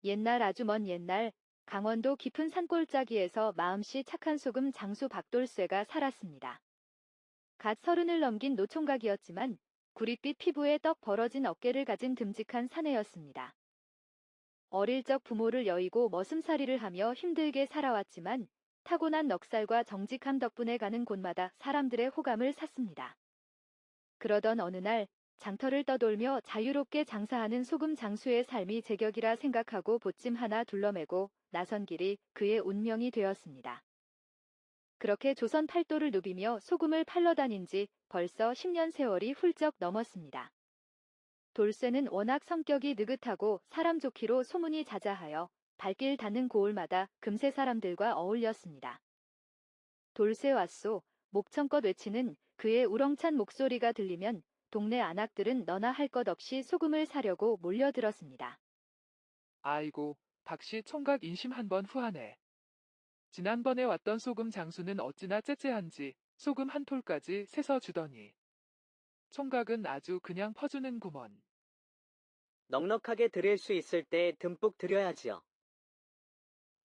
옛날 아주 먼 옛날 강원도 깊은 산골짜기에서 마음씨 착한 소금 장수 박돌쇠가 살았습니다. 갓 서른을 넘긴 노총각이었지만 구릿빛 피부에 떡 벌어진 어깨를 가진 듬직한 사내였습니다. 어릴 적 부모를 여의고 머슴살이를 하며 힘들게 살아왔지만 타고난 넉살과 정직함 덕분에 가는 곳마다 사람들의 호감을 샀습니다. 그러던 어느 날 장터를 떠돌며 자유롭게 장사하는 소금 장수의 삶이 제격이라 생각하고 보찜 하나 둘러매고 나선 길이 그의 운명이 되었습니다. 그렇게 조선 팔도를 누비며 소금을 팔러 다닌 지 벌써 10년 세월이 훌쩍 넘었습니다. 돌쇠는 워낙 성격이 느긋하고 사람 좋기로 소문이 자자하여 발길 닿는 고을마다 금세 사람들과 어울렸습니다. 돌쇠 왔소, 목청껏 외치는 그의 우렁찬 목소리가 들리면 동네 안악들은 너나 할 것 없이 소금을 사려고 몰려들었습니다. 아이고, 박씨 총각 인심 한 번 후하네. 지난번에 왔던 소금 장수는 어찌나 째째한지 소금 한 톨까지 세서 주더니. 총각은 아주 그냥 퍼주는구먼. 넉넉하게 드릴 수 있을 때 듬뿍 드려야지요.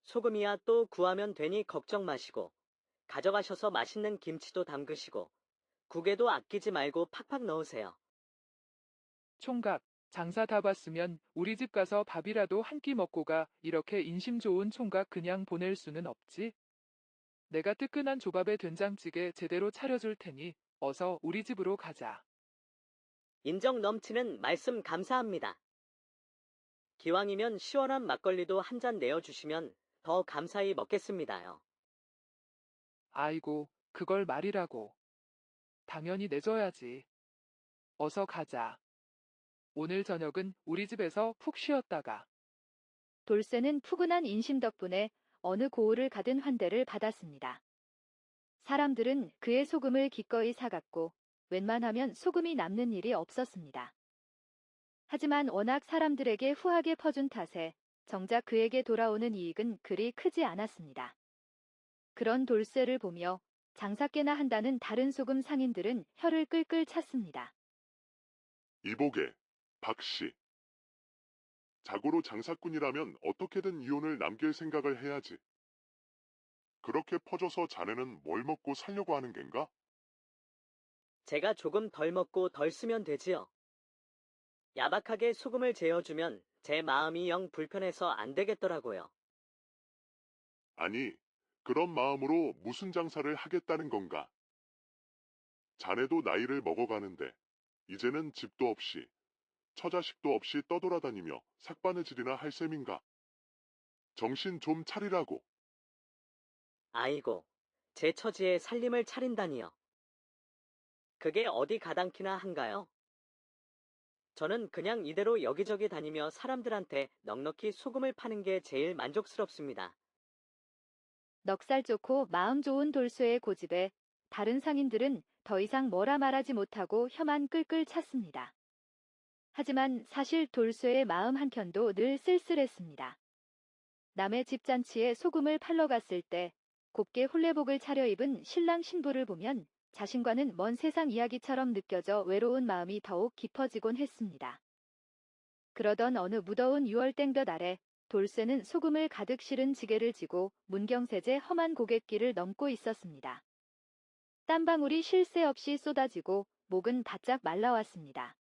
소금이야 또 구하면 되니 걱정 마시고 가져가셔서 맛있는 김치도 담그시고 국에도 아끼지 말고 팍팍 넣으세요. 총각, 장사 다 봤으면 우리 집 가서 밥이라도 한 끼 먹고 가. 이렇게 인심 좋은 총각 그냥 보낼 수는 없지. 내가 뜨끈한 조밥에 된장찌개 제대로 차려줄 테니 어서 우리 집으로 가자. 인정 넘치는 말씀 감사합니다. 기왕이면 시원한 막걸리도 한 잔 내어주시면 더 감사히 먹겠습니다요. 아이고, 그걸 말이라고. 당연히 내줘야지. 어서 가자. 오늘 저녁은 우리 집에서 푹 쉬었다가. 돌쇠는 푸근한 인심 덕분에 어느 고을을 가든 환대를 받았습니다. 사람들은 그의 소금을 기꺼이 사갔고 웬만하면 소금이 남는 일이 없었습니다. 하지만 워낙 사람들에게 후하게 퍼준 탓에 정작 그에게 돌아오는 이익은 그리 크지 않았습니다. 그런 돌쇠를 보며 장사께나 한다는 다른 소금 상인들은 혀를 끌끌 찼습니다. 이보게, 박씨. 자고로 장사꾼이라면 어떻게든 이혼을 남길 생각을 해야지. 그렇게 퍼줘서 자네는 뭘 먹고 살려고 하는 겐가? 제가 조금 덜 먹고 덜 쓰면 되지요. 야박하게 소금을 재어주면 제 마음이 영 불편해서 안 되겠더라고요. 아니, 그런 마음으로 무슨 장사를 하겠다는 건가? 자네도 나이를 먹어가는데, 이제는 집도 없이, 처자식도 없이 떠돌아다니며 삭바느질이나 할 셈인가? 정신 좀 차리라고. 아이고, 제 처지에 살림을 차린다니요. 그게 어디 가당키나 한가요? 저는 그냥 이대로 여기저기 다니며 사람들한테 넉넉히 소금을 파는 게 제일 만족스럽습니다. 넉살 좋고 마음 좋은 돌쇠의 고집에 다른 상인들은 더 이상 뭐라 말하지 못하고 혀만 끌끌 찼습니다. 하지만 사실 돌쇠의 마음 한켠도 늘 쓸쓸했습니다. 남의 집 잔치에 소금을 팔러 갔을 때 곱게 혼례복을 차려입은 신랑 신부를 보면 자신과는 먼 세상 이야기처럼 느껴져 외로운 마음이 더욱 깊어지곤 했습니다. 그러던 어느 무더운 6월 땡볕 아래 돌쇠는 소금을 가득 실은 지게를 지고 문경세제 험한 고갯길을 넘고 있었습니다. 땀방울이 쉴 새 없이 쏟아지고 목은 바짝 말라왔습니다.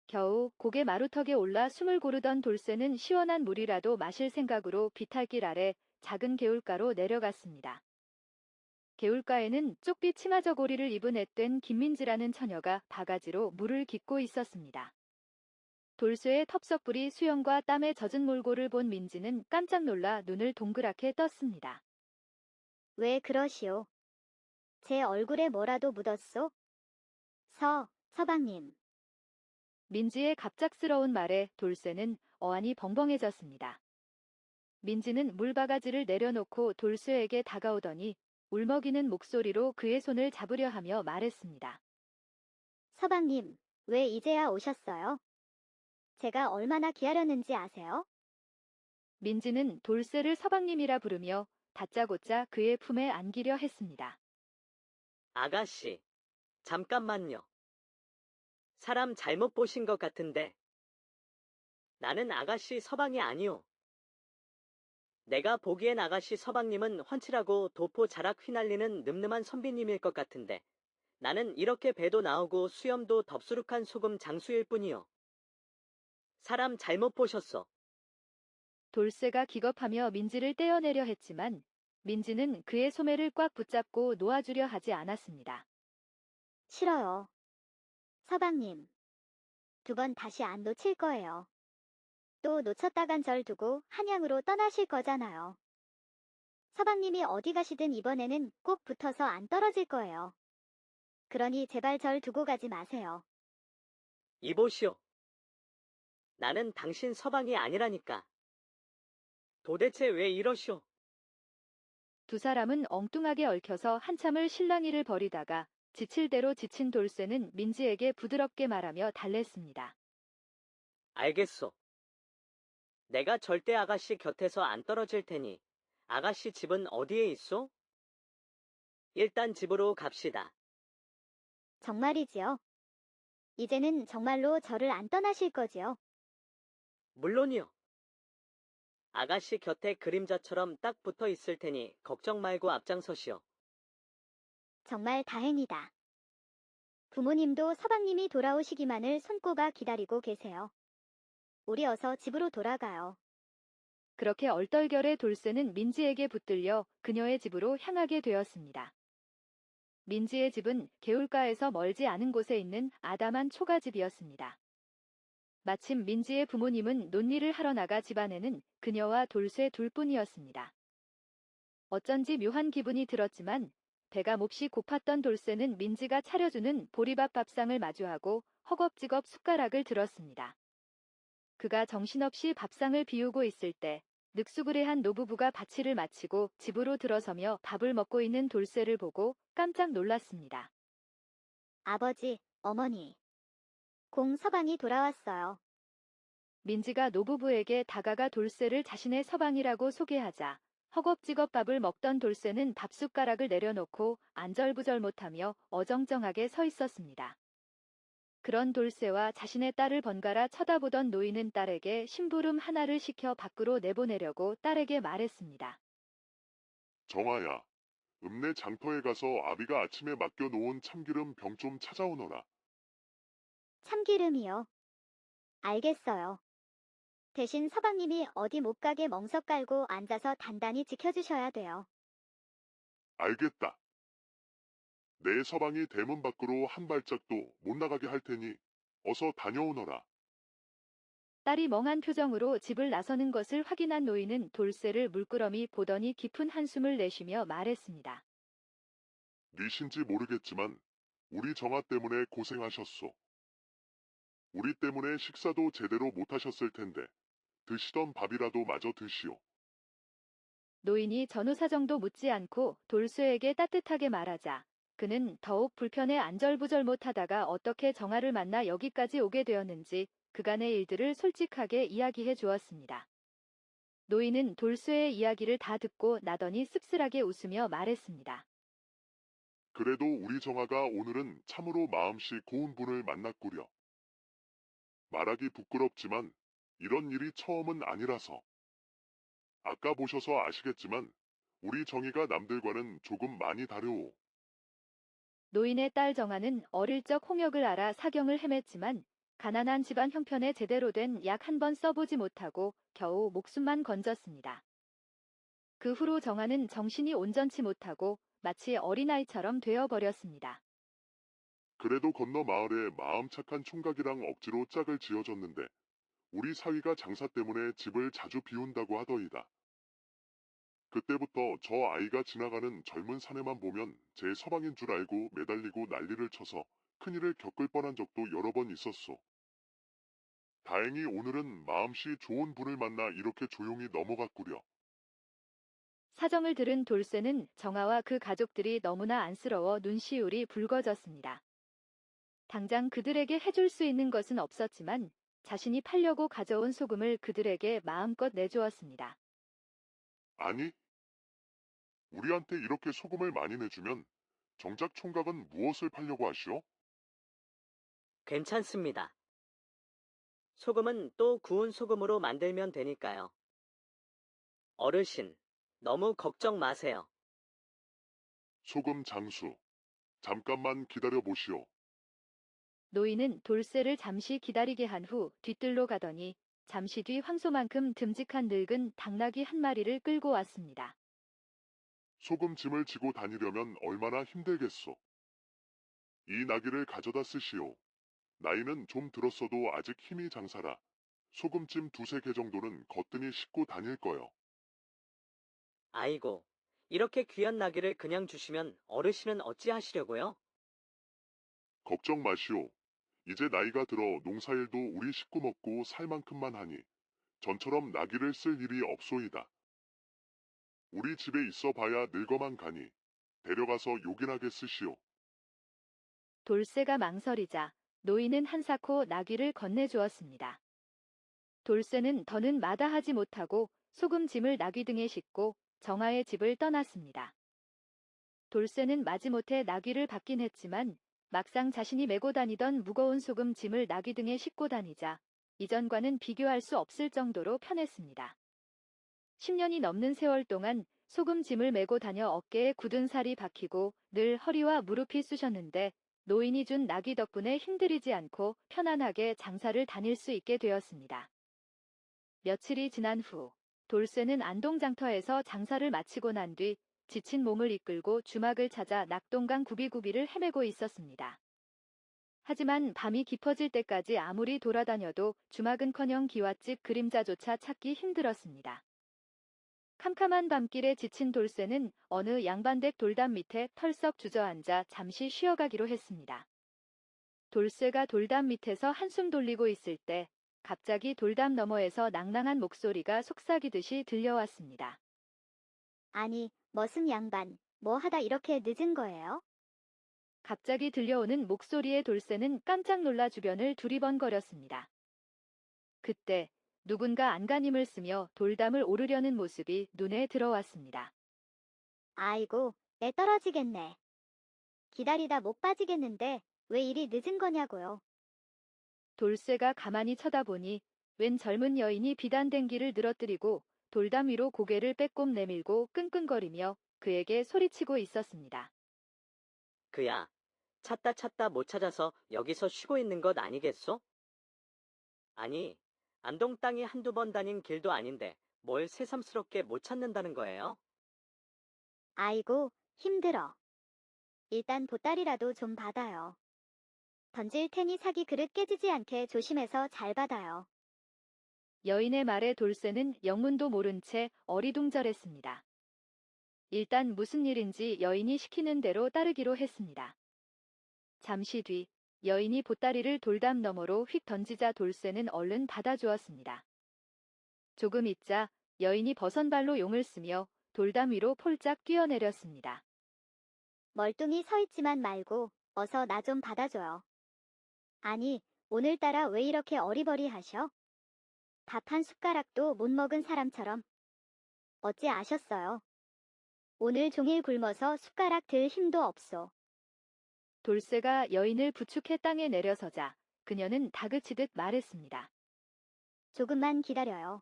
겨우 고개 마루턱에 올라 숨을 고르던 돌쇠는 시원한 물이라도 마실 생각으로 비탈길 아래 작은 개울가로 내려갔습니다. 개울가에는 쪽빛 치마저고리를 입은 앳된 김민지라는 처녀가 바가지로 물을 깃고 있었습니다. 돌쇠의 텁석불이 수염과 땀에 젖은 몰골을 본 민지는 깜짝 놀라 눈을 동그랗게 떴습니다. 왜 그러시오? 제 얼굴에 뭐라도 묻었소? 서방님. 민지의 갑작스러운 말에 돌쇠는 어안이 벙벙해졌습니다. 민지는 물바가지를 내려놓고 돌쇠에게 다가오더니 울먹이는 목소리로 그의 손을 잡으려 하며 말했습니다. 서방님, 왜 이제야 오셨어요? 제가 얼마나 기다렸는지 아세요? 민지는 돌쇠를 서방님이라 부르며 다짜고짜 그의 품에 안기려 했습니다. 아가씨, 잠깐만요. 사람 잘못 보신 것 같은데. 나는 아가씨 서방이 아니오. 내가 보기엔 아가씨 서방님은 훤칠하고 도포 자락 휘날리는 늠름한 선비님일 것 같은데 나는 이렇게 배도 나오고 수염도 덥수룩한 소금 장수일 뿐이요. 사람 잘못 보셨소. 돌쇠가 기겁하며 민지를 떼어내려 했지만 민지는 그의 소매를 꽉 붙잡고 놓아주려 하지 않았습니다. 싫어요. 서방님, 2번 다시 안 놓칠 거예요. 또 놓쳤다간 절 두고 한양으로 떠나실 거잖아요. 서방님이 어디 가시든 이번에는 꼭 붙어서 안 떨어질 거예요. 그러니 제발 절 두고 가지 마세요. 이보시오. 나는 당신 서방이 아니라니까. 도대체 왜 이러시오? 두 사람은 엉뚱하게 얽혀서 한참을 실랑이를 벌이다가 지칠 대로 지친 돌쇠는 민지에게 부드럽게 말하며 달랬습니다. 알겠소. 내가 절대 아가씨 곁에서 안 떨어질 테니 아가씨 집은 어디에 있소? 일단 집으로 갑시다. 정말이지요? 이제는 정말로 저를 안 떠나실 거지요? 물론이요. 아가씨 곁에 그림자처럼 딱 붙어 있을 테니 걱정 말고 앞장서시오. 정말 다행이다. 부모님도 서방님이 돌아오시기만을 손꼽아 기다리고 계세요. 우리 어서 집으로 돌아가요. 그렇게 얼떨결에 돌쇠는 민지에게 붙들려 그녀의 집으로 향하게 되었습니다. 민지의 집은 개울가에서 멀지 않은 곳에 있는 아담한 초가집이었습니다. 마침 민지의 부모님은 논일을 하러 나가 집안에는 그녀와 돌쇠 둘뿐이었습니다. 어쩐지 묘한 기분이 들었지만 배가 몹시 고팠던 돌쇠는 민지가 차려주는 보리밥 밥상을 마주하고 허겁지겁 숟가락을 들었습니다. 그가 정신없이 밥상을 비우고 있을 때 늑수그레한 노부부가 바치를 마치고 집으로 들어서며 밥을 먹고 있는 돌쇠를 보고 깜짝 놀랐습니다. 아버지, 어머니. 공 서방이 돌아왔어요. 민지가 노부부에게 다가가 돌쇠를 자신의 서방이라고 소개하자 허겁지겁 밥을 먹던 돌쇠는 밥숟가락을 내려놓고 안절부절 못하며 어정쩡하게 서 있었습니다. 그런 돌쇠와 자신의 딸을 번갈아 쳐다보던 노인은 딸에게 심부름 하나를 시켜 밖으로 내보내려고 딸에게 말했습니다. 정아야, 읍내 장터에 가서 아비가 아침에 맡겨놓은 참기름 병 좀 찾아오너라. 참기름이요. 알겠어요. 대신 서방님이 어디 못 가게 멍석 깔고 앉아서 단단히 지켜주셔야 돼요. 알겠다. 내 서방이 대문 밖으로 한 발짝도 못 나가게 할 테니 어서 다녀오너라. 딸이 멍한 표정으로 집을 나서는 것을 확인한 노인은 돌쇠를 물끄러미 보더니 깊은 한숨을 내쉬며 말했습니다. 니신지 모르겠지만 우리 정아 때문에 고생하셨소. 우리 때문에 식사도 제대로 못하셨을 텐데 드시던 밥이라도 마저 드시오. 노인이 전후사정도 묻지 않고 돌쇠에게 따뜻하게 말하자 그는 더욱 불편해 안절부절 못하다가 어떻게 정아를 만나 여기까지 오게 되었는지 그간의 일들을 솔직하게 이야기해 주었습니다. 노인은 돌쇠의 이야기를 다 듣고 나더니 씁쓸하게 웃으며 말했습니다. 그래도 우리 정아가 오늘은 참으로 마음씨 고운 분을 만났구려. 말하기 부끄럽지만 이런 일이 처음은 아니라서. 아까 보셔서 아시겠지만 우리 정이가 남들과는 조금 많이 다르오. 노인의 딸 정아는 어릴 적 홍역을 알아 사경을 헤맸지만 가난한 집안 형편에 제대로 된 약 한 번 써보지 못하고 겨우 목숨만 건졌습니다. 그 후로 정아는 정신이 온전치 못하고 마치 어린아이처럼 되어버렸습니다. 그래도 건너 마을에 마음 착한 총각이랑 억지로 짝을 지어줬는데 우리 사위가 장사 때문에 집을 자주 비운다고 하더이다. 그때부터 저 아이가 지나가는 젊은 사내만 보면 제 서방인 줄 알고 매달리고 난리를 쳐서 큰일을 겪을 뻔한 적도 여러 번 있었소. 다행히 오늘은 마음씨 좋은 분을 만나 이렇게 조용히 넘어갔구려. 사정을 들은 돌쇠는 정아와 그 가족들이 너무나 안쓰러워 눈시울이 붉어졌습니다. 당장 그들에게 해줄 수 있는 것은 없었지만 자신이 팔려고 가져온 소금을 그들에게 마음껏 내주었습니다. 아니, 우리한테 이렇게 소금을 많이 내주면 정작 총각은 무엇을 팔려고 하시오? 괜찮습니다. 소금은 또 구운 소금으로 만들면 되니까요. 어르신, 너무 걱정 마세요. 소금 장수, 잠깐만 기다려 보시오. 노인은 돌쇠를 잠시 기다리게 한 후 뒤뜰로 가더니 잠시 뒤 황소만큼 듬직한 늙은 당나귀 한 마리를 끌고 왔습니다. 소금 짐을 지고 다니려면 얼마나 힘들겠소. 이 나귀를 가져다 쓰시오. 나이는 좀 들었어도 아직 힘이 장사라. 소금찜 두세 개 정도는 거뜬히 싣고 다닐 거요. 아이고, 이렇게 귀한 나귀를 그냥 주시면 어르신은 어찌하시려고요? 걱정 마시오. 이제 나이가 들어 농사일도 우리 식구 먹고 살 만큼만 하니 전처럼 나귀를 쓸 일이 없소이다. 우리 집에 있어 봐야 늙어만 가니 데려가서 요긴하게 쓰시오. 돌쇠가 망설이자 노인은 한사코 나귀를 건네주었습니다. 돌쇠는 더는 마다하지 못하고 소금짐을 나귀 등에 싣고 정아의 집을 떠났습니다. 돌쇠는 마지못해 나귀를 받긴 했지만 막상 자신이 메고 다니던 무거운 소금짐을 나귀 등에 싣고 다니자 이전과는 비교할 수 없을 정도로 편했습니다. 10년이 넘는 세월 동안 소금짐을 메고 다녀 어깨에 굳은 살이 박히고 늘 허리와 무릎이 쑤셨는데 노인이 준 나귀 덕분에 힘들이지 않고 편안하게 장사를 다닐 수 있게 되었습니다. 며칠이 지난 후 돌쇠는 안동장터에서 장사를 마치고 난 뒤 지친 몸을 이끌고 주막을 찾아 낙동강 구비구비를 헤매고 있었습니다. 하지만 밤이 깊어질 때까지 아무리 돌아다녀도 주막은커녕 기와집 그림자조차 찾기 힘들었습니다. 캄캄한 밤길에 지친 돌쇠는 어느 양반댁 돌담 밑에 털썩 주저앉아 잠시 쉬어가기로 했습니다. 돌쇠가 돌담 밑에서 한숨 돌리고 있을 때 갑자기 돌담 너머에서 낭낭한 목소리가 속삭이듯이 들려왔습니다. 아니, 머슴 양반, 뭐 하다 이렇게 늦은 거예요? 갑자기 들려오는 목소리에 돌쇠는 깜짝 놀라 주변을 두리번거렸습니다. 그때 누군가 안간힘을 쓰며 돌담을 오르려는 모습이 눈에 들어왔습니다. 아이고, 애 떨어지겠네. 기다리다 목 빠지겠는데 왜 이리 늦은 거냐고요. 돌쇠가 가만히 쳐다보니 웬 젊은 여인이 비단댕기를 늘어뜨리고 돌담 위로 고개를 빼꼼 내밀고 끙끙거리며 그에게 소리치고 있었습니다. 그야, 찾다 못 찾아서 여기서 쉬고 있는 것 아니겠소? 아니, 안동 땅이 한두 번 다닌 길도 아닌데 뭘 새삼스럽게 못 찾는다는 거예요? 아이고, 힘들어. 일단 보따리라도 좀 받아요. 던질 테니 사기 그릇 깨지지 않게 조심해서 잘 받아요. 여인의 말에 돌쇠는 영문도 모른 채 어리둥절했습니다. 일단 무슨 일인지 여인이 시키는 대로 따르기로 했습니다. 잠시 뒤 여인이 보따리를 돌담 너머로 휙 던지자 돌쇠는 얼른 받아주었습니다. 조금 있자 여인이 버선발로 용을 쓰며 돌담 위로 폴짝 뛰어내렸습니다. 멀뚱히 서 있지만 말고 어서 나 좀 받아줘요. 아니, 오늘따라 왜 이렇게 어리버리하셔? 밥 한 숟가락도 못 먹은 사람처럼. 어찌 아셨어요? 오늘 종일 굶어서 숟가락 들 힘도 없소. 돌쇠가 여인을 부축해 땅에 내려서자 그녀는 다그치듯 말했습니다. 조금만 기다려요.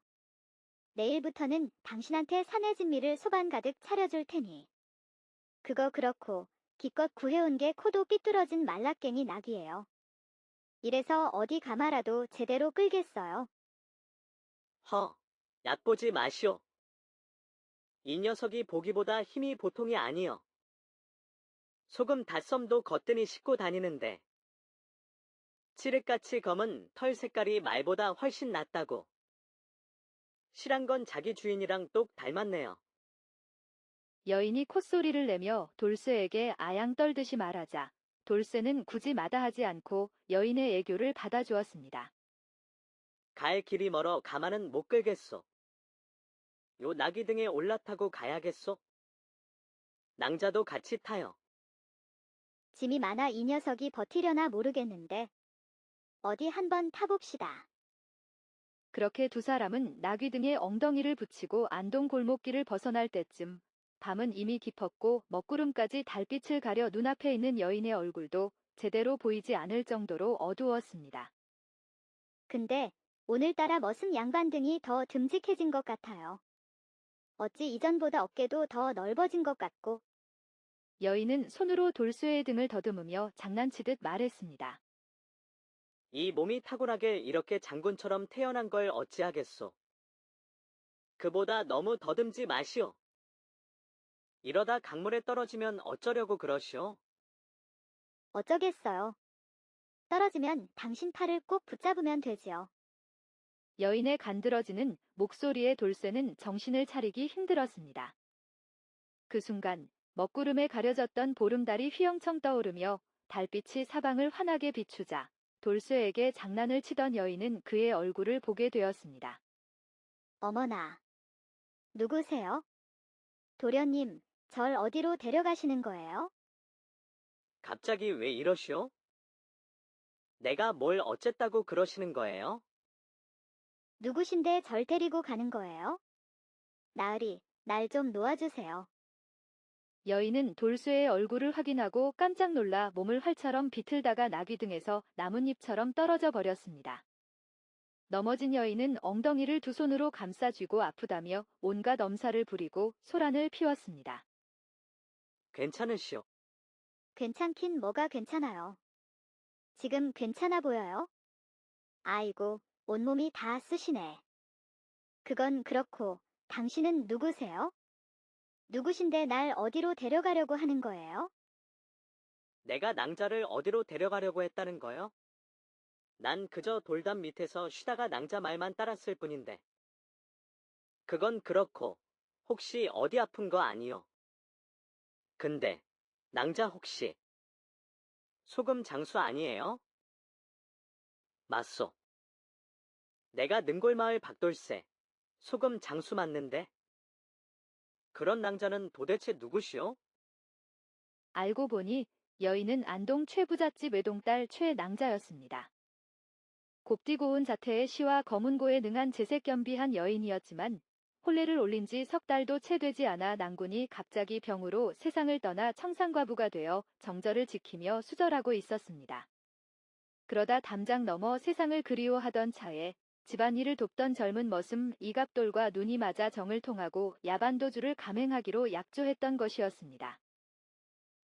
내일부터는 당신한테 산의 진미를 소반 가득 차려줄 테니. 그거 그렇고 기껏 구해온 게 코도 삐뚤어진 말라깽이 낙이에요. 이래서 어디 가마라도 제대로 끌겠어요. 허, 얕보지 마시오. 이 녀석이 보기보다 힘이 보통이 아니여. 소금 닷섬도 거뜬히 싣고 다니는데 칠흑같이 검은 털 색깔이 말보다 훨씬 낫다고. 실한 건 자기 주인이랑 똑 닮았네요. 여인이 콧소리를 내며 돌쇠에게 아양 떨듯이 말하자 돌쇠는 굳이 마다하지 않고 여인의 애교를 받아주었습니다. 갈 길이 멀어 가마는 못 끌겠소. 요 나귀 등에 올라타고 가야겠소. 낭자도 같이 타요. 짐이 많아 이 녀석이 버티려나 모르겠는데. 어디 한번 타봅시다. 그렇게 두 사람은 나귀 등에 엉덩이를 붙이고 안동 골목길을 벗어날 때쯤 밤은 이미 깊었고 먹구름까지 달빛을 가려 눈앞에 있는 여인의 얼굴도 제대로 보이지 않을 정도로 어두웠습니다. 근데 오늘따라 머슴 양반 등이 더 듬직해진 것 같아요. 어찌 이전보다 어깨도 더 넓어진 것 같고, 여인은 손으로 돌쇠의 등을 더듬으며 장난치듯 말했습니다. 이 몸이 타고나게 이렇게 장군처럼 태어난 걸 어찌하겠소. 그보다 너무 더듬지 마시오. 이러다 강물에 떨어지면 어쩌려고 그러시오? 어쩌겠어요. 떨어지면 당신 팔을 꼭 붙잡으면 되지요. 여인의 간드러지는 목소리에 돌쇠는 정신을 차리기 힘들었습니다. 그 순간 먹구름에 가려졌던 보름달이 휘영청 떠오르며 달빛이 사방을 환하게 비추자 돌쇠에게 장난을 치던 여인은 그의 얼굴을 보게 되었습니다. 어머나. 누구세요? 도련님, 절 어디로 데려가시는 거예요? 갑자기 왜 이러시오? 내가 뭘 어쨌다고 그러시는 거예요? 누구신데 절 데리고 가는 거예요? 나으리, 날 좀 놓아주세요. 여인은 돌쇠의 얼굴을 확인하고 깜짝 놀라 몸을 활처럼 비틀다가 나귀 등에서 나뭇잎처럼 떨어져 버렸습니다. 넘어진 여인은 엉덩이를 두 손으로 감싸쥐고 아프다며 온갖 엄살을 부리고 소란을 피웠습니다. 괜찮으시오. 괜찮긴 뭐가 괜찮아요. 지금 괜찮아 보여요? 아이고, 온몸이 다 쓰시네. 그건 그렇고, 당신은 누구세요? 누구신데 날 어디로 데려가려고 하는 거예요? 내가 낭자를 어디로 데려가려고 했다는 거요? 난 그저 돌담 밑에서 쉬다가 낭자 말만 따랐을 뿐인데. 그건 그렇고, 혹시 어디 아픈 거 아니요? 근데, 낭자 혹시, 소금 장수 아니에요? 맞소. 내가 능골마을 박돌쇠, 소금 장수 맞는데? 그런 낭자는 도대체 누구시오? 알고 보니 여인은 안동 최부잣집 외동딸 최낭자였습니다. 곱디 고운 자태의 시와 검은고에 능한 재색겸비한 여인이었지만 혼례를 올린 지 석 달도 채 되지 않아 낭군이 갑자기 병으로 세상을 떠나 청산과부가 되어 정절을 지키며 수절하고 있었습니다. 그러다 담장 넘어 세상을 그리워하던 차에 집안일을 돕던 젊은 머슴 이갑돌과 눈이 맞아 정을 통하고 야반도주를 감행하기로 약조했던 것이었습니다.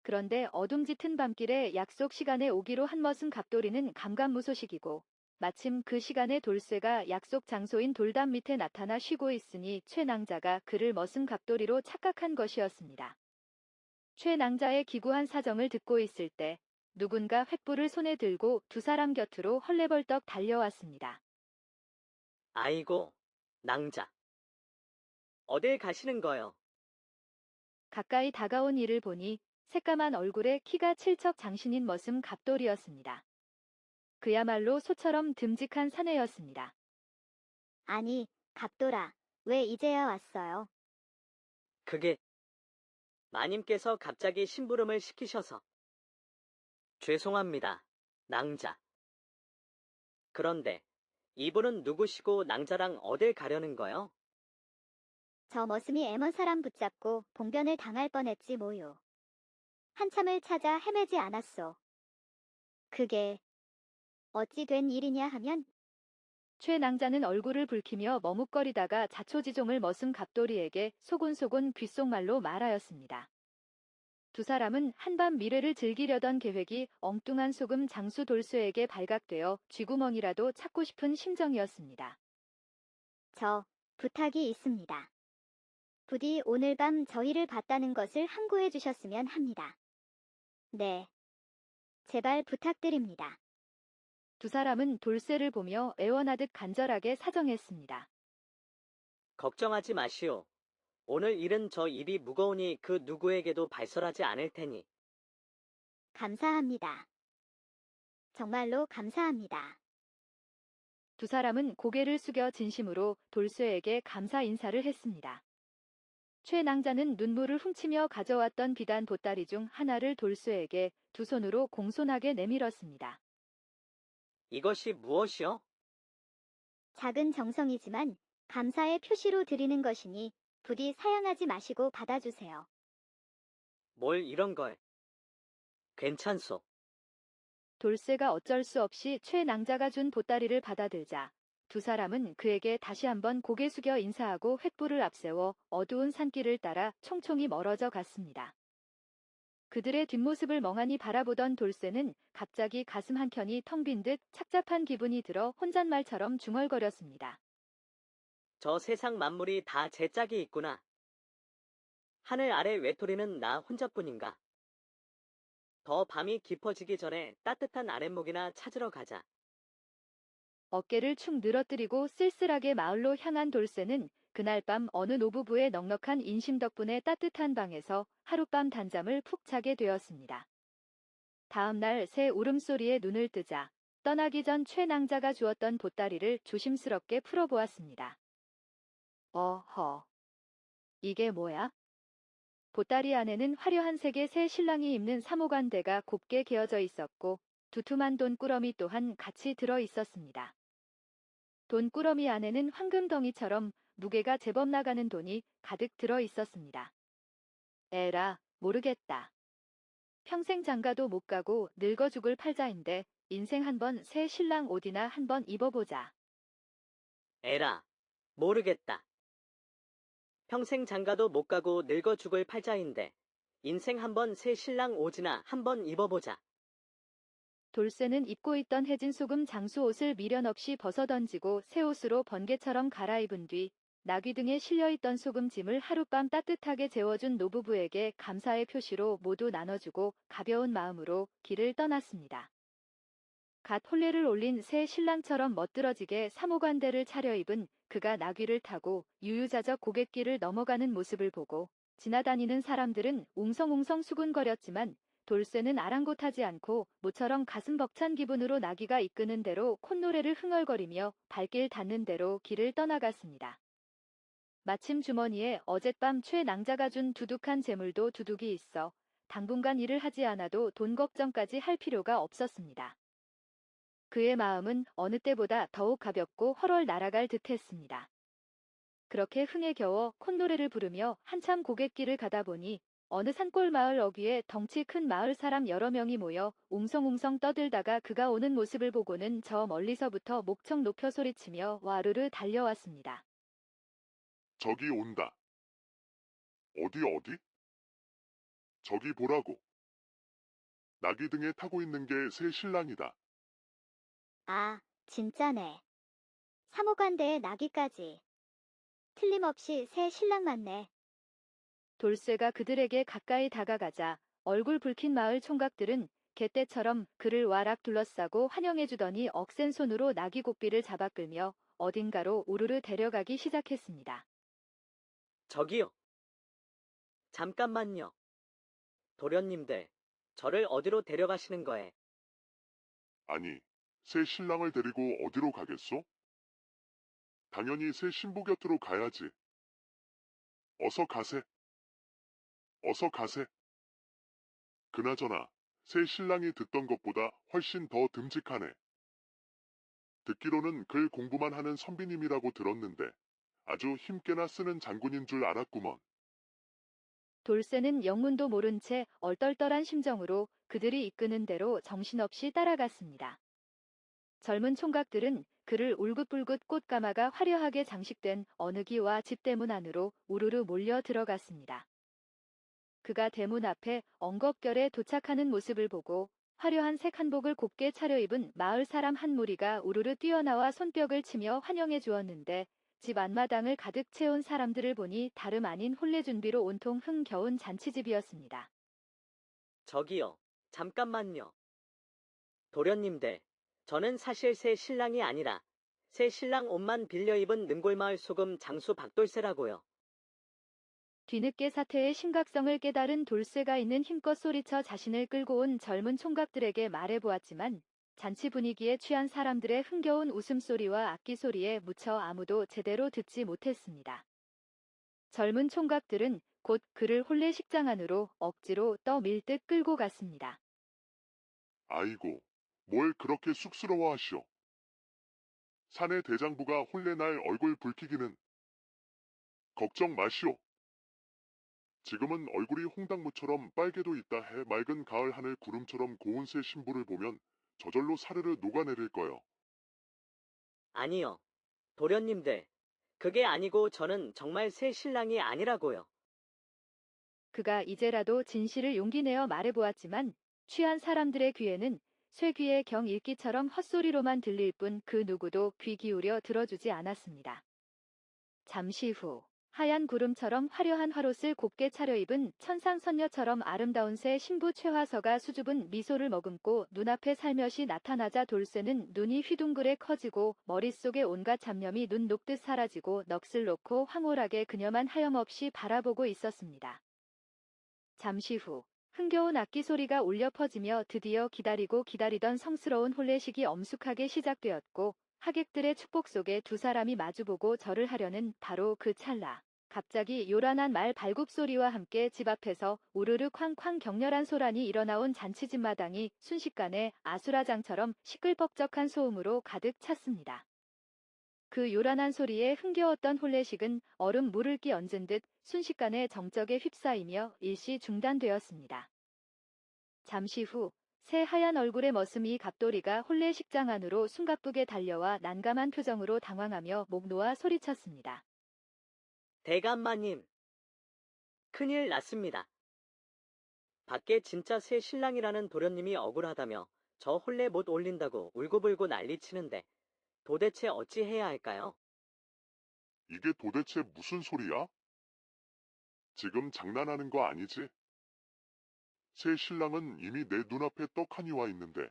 그런데 어둠 짙은 밤길에 약속 시간에 오기로 한 머슴 갑돌이는 감감무소식이고 마침 그 시간에 돌쇠가 약속 장소인 돌담 밑에 나타나 쉬고 있으니 최낭자가 그를 머슴 갑돌이로 착각한 것이었습니다. 최낭자의 기구한 사정을 듣고 있을 때 누군가 횃불을 손에 들고 두 사람 곁으로 헐레벌떡 달려왔습니다. 아이고, 낭자. 어딜 가시는 거요? 가까이 다가온 이를 보니 새까만 얼굴에 키가 칠척 장신인 머슴 갑돌이었습니다. 그야말로 소처럼 듬직한 사내였습니다. 아니, 갑돌아, 왜 이제야 왔어요? 그게, 마님께서 갑자기 심부름을 시키셔서. 죄송합니다, 낭자. 그런데, 이분은 누구시고 낭자랑 어딜 가려는 거요? 저 머슴이 애먼 사람 붙잡고 봉변을 당할 뻔했지 뭐요. 한참을 찾아 헤매지 않았소. 그게 어찌 된 일이냐 하면 최낭자는 얼굴을 붉히며 머뭇거리다가 자초지종을 머슴 갑돌이에게 소곤소곤 귓속말로 말하였습니다. 두 사람은 한밤 미래를 즐기려던 계획이 엉뚱한 소금 장수 돌쇠에게 발각되어 쥐구멍이라도 찾고 싶은 심정이었습니다. 저 부탁이 있습니다. 부디 오늘 밤 저희를 봤다는 것을 항고해 주셨으면 합니다. 네. 제발 부탁드립니다. 두 사람은 돌쇠를 보며 애원하듯 간절하게 사정했습니다. 걱정하지 마시오. 오늘 일은 저 일이 무거우니 그 누구에게도 발설하지 않을 테니. 감사합니다. 정말로 감사합니다. 두 사람은 고개를 숙여 진심으로 돌쇠에게 감사 인사를 했습니다. 최낭자는 눈물을 훔치며 가져왔던 비단 보따리 중 하나를 돌쇠에게 두 손으로 공손하게 내밀었습니다. 이것이 무엇이요? 작은 정성이지만 감사의 표시로 드리는 것이니 부디 사양하지 마시고 받아주세요. 뭘 이런 걸. 괜찮소. 돌쇠가 어쩔 수 없이 최낭자가 준 보따리를 받아들자 두 사람은 그에게 다시 한번 고개 숙여 인사하고 횃불을 앞세워 어두운 산길을 따라 총총히 멀어져 갔습니다. 그들의 뒷모습을 멍하니 바라보던 돌쇠는 갑자기 가슴 한켠이 텅 빈 듯 착잡한 기분이 들어 혼잣말처럼 중얼거렸습니다. 저 세상 만물이 다 제 짝이 있구나. 하늘 아래 외톨이는 나 혼자뿐인가. 더 밤이 깊어지기 전에 따뜻한 아랫목이나 찾으러 가자. 어깨를 축 늘어뜨리고 쓸쓸하게 마을로 향한 돌쇠는 그날 밤 어느 노부부의 넉넉한 인심 덕분에 따뜻한 방에서 하룻밤 단잠을 푹 자게 되었습니다. 다음 날 새 울음소리에 눈을 뜨자 떠나기 전 최낭자가 주었던 보따리를 조심스럽게 풀어보았습니다. 어허, 이게 뭐야? 보따리 안에는 화려한 색의 새 신랑이 입는 사모관대가 곱게 개어져 있었고 두툼한 돈꾸러미 또한 같이 들어 있었습니다. 돈꾸러미 안에는 황금덩이처럼 무게가 제법 나가는 돈이 가득 들어 있었습니다. 에라, 모르겠다. 평생 장가도 못 가고 늙어 죽을 팔자인데 인생 한번 새 신랑 옷이나 한번 입어보자. 에라, 모르겠다. 평생 장가도 못 가고 늙어 죽을 팔자인데 인생 한번 새 신랑 옷이나 한번 입어보자. 돌쇠는 입고 있던 해진 소금 장수 옷을 미련 없이 벗어던지고 새 옷으로 번개처럼 갈아입은 뒤 나귀 등에 실려있던 소금짐을 하룻밤 따뜻하게 재워준 노부부에게 감사의 표시로 모두 나눠주고 가벼운 마음으로 길을 떠났습니다. 갓 혼례를 올린 새 신랑처럼 멋들어지게 사모관대를 차려입은 그가 나귀를 타고 유유자적 고갯길을 넘어가는 모습을 보고 지나다니는 사람들은 웅성웅성 수군거렸지만 돌쇠는 아랑곳하지 않고 모처럼 가슴 벅찬 기분으로 나귀가 이끄는 대로 콧노래를 흥얼거리며 발길 닿는 대로 길을 떠나갔습니다. 마침 주머니에 어젯밤 최낭자가 준 두둑한 재물도 두둑이 있어 당분간 일을 하지 않아도 돈 걱정까지 할 필요가 없었습니다. 그의 마음은 어느 때보다 더욱 가볍고 헐헐 날아갈 듯했습니다. 그렇게 흥에 겨워 콧노래를 부르며 한참 고갯길을 가다 보니 어느 산골 마을 어귀에 덩치 큰 마을 사람 여러 명이 모여 웅성웅성 떠들다가 그가 오는 모습을 보고는 저 멀리서부터 목청 높여 소리치며 와르르 달려왔습니다. 저기 온다. 어디? 저기 보라고. 나귀 등에 타고 있는 게 새 신랑이다. 아, 진짜네. 사모관대에 나귀까지. 틀림없이 새 신랑 맞네. 돌쇠가 그들에게 가까이 다가가자 얼굴 붉힌 마을 총각들은 개떼처럼 그를 와락 둘러싸고 환영해주더니 억센 손으로 나귀 고삐를 잡아 끌며 어딘가로 우르르 데려가기 시작했습니다. 저기요. 잠깐만요. 도련님들, 저를 어디로 데려가시는 거에? 아니, 새 신랑을 데리고 어디로 가겠소? 당연히 새 신부 곁으로 가야지. 어서 가세. 어서 가세. 그나저나 새 신랑이 듣던 것보다 훨씬 더 듬직하네. 듣기로는 글 공부만 하는 선비님이라고 들었는데 아주 힘께나 쓰는 장군인 줄 알았구먼. 돌쇠는 영문도 모른 채 얼떨떨한 심정으로 그들이 이끄는 대로 정신없이 따라갔습니다. 젊은 총각들은 그를 울긋불긋 꽃가마가 화려하게 장식된 어느 기와 집대문 안으로 우르르 몰려 들어갔습니다. 그가 대문 앞에 엉겁결에 도착하는 모습을 보고 화려한 색 한복을 곱게 차려입은 마을 사람 한 무리가 우르르 뛰어나와 손뼉을 치며 환영해 주었는데 집 앞마당을 가득 채운 사람들을 보니 다름 아닌 혼례 준비로 온통 흥겨운 잔치집이었습니다. 저기요. 잠깐만요. 도련님들, 저는 사실 새 신랑이 아니라 새 신랑 옷만 빌려 입은 능골마을 소금 장수 박돌쇠라고요. 뒤늦게 사태의 심각성을 깨달은 돌쇠가 있는 힘껏 소리쳐 자신을 끌고 온 젊은 총각들에게 말해보았지만 잔치 분위기에 취한 사람들의 흥겨운 웃음소리와 악기소리에 묻혀 아무도 제대로 듣지 못했습니다. 젊은 총각들은 곧 그를 혼례식장 안으로 억지로 떠밀듯 끌고 갔습니다. 아이고, 뭘 그렇게 쑥스러워하시오. 사내 대장부가 혼례날 얼굴 붉히기는 걱정 마시오. 지금은 얼굴이 홍당무처럼 빨개도 있다 해 맑은 가을 하늘 구름처럼 고운 새 신부를 보면 저절로 사르르 녹아내릴 거요. 아니요. 도련님들, 그게 아니고 저는 정말 새 신랑이 아니라고요. 그가 이제라도 진실을 용기 내어 말해보았지만 취한 사람들의 귀에는 쇠귀의 경 읽기처럼 헛소리로만 들릴 뿐 그 누구도 귀 기울여 들어주지 않았습니다. 잠시 후 하얀 구름처럼 화려한 화롯을 곱게 차려입은 천상선녀처럼 아름다운 새 신부 최화서가 수줍은 미소를 머금고 눈앞에 살며시 나타나자 돌쇠는 눈이 휘둥그레 커지고 머릿속에 온갖 잡념이 눈 녹듯 사라지고 넋을 놓고 황홀하게 그녀만 하염없이 바라보고 있었습니다. 잠시 후 흥겨운 악기 소리가 울려 퍼지며 드디어 기다리고 기다리던 성스러운 혼례식이 엄숙하게 시작되었고 하객들의 축복 속에 두 사람이 마주보고 절을 하려는 바로 그 찰나. 갑자기 요란한 말 발굽 소리와 함께 집 앞에서 우르르 쾅쾅 격렬한 소란이 일어나온 잔치집 마당이 순식간에 아수라장처럼 시끌벅적한 소음으로 가득 찼습니다. 그 요란한 소리에 흥겨웠던 혼례식은 얼음 물을 끼 얹은 듯 순식간에 정적에 휩싸이며 일시 중단되었습니다. 잠시 후 새 하얀 얼굴의 머슴이 갑돌이가 혼례식장 안으로 숨가쁘게 달려와 난감한 표정으로 당황하며 목 놓아 소리쳤습니다. 대감마님, 큰일 났습니다. 밖에 진짜 새 신랑이라는 도련님이 억울하다며 저 혼례 못 올린다고 울고불고 난리치는데 도대체 어찌 해야 할까요? 이게 도대체 무슨 소리야? 지금 장난하는 거 아니지? 새 신랑은 이미 내 눈앞에 떡하니 와 있는데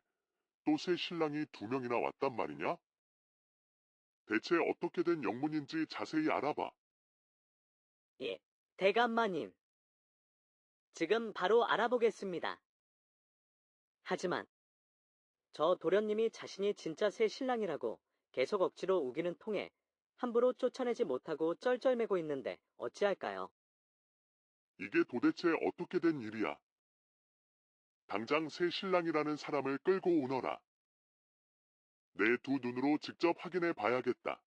또 새 신랑이 2명이나 왔단 말이냐? 대체 어떻게 된 영문인지 자세히 알아봐. 예, 대감마님. 지금 바로 알아보겠습니다. 하지만 저 도련님이 자신이 진짜 새 신랑이라고 계속 억지로 우기는 통에 함부로 쫓아내지 못하고 쩔쩔매고 있는데 어찌할까요? 이게 도대체 어떻게 된 일이야? 당장 새 신랑이라는 사람을 끌고 오너라. 내 두 눈으로 직접 확인해 봐야겠다.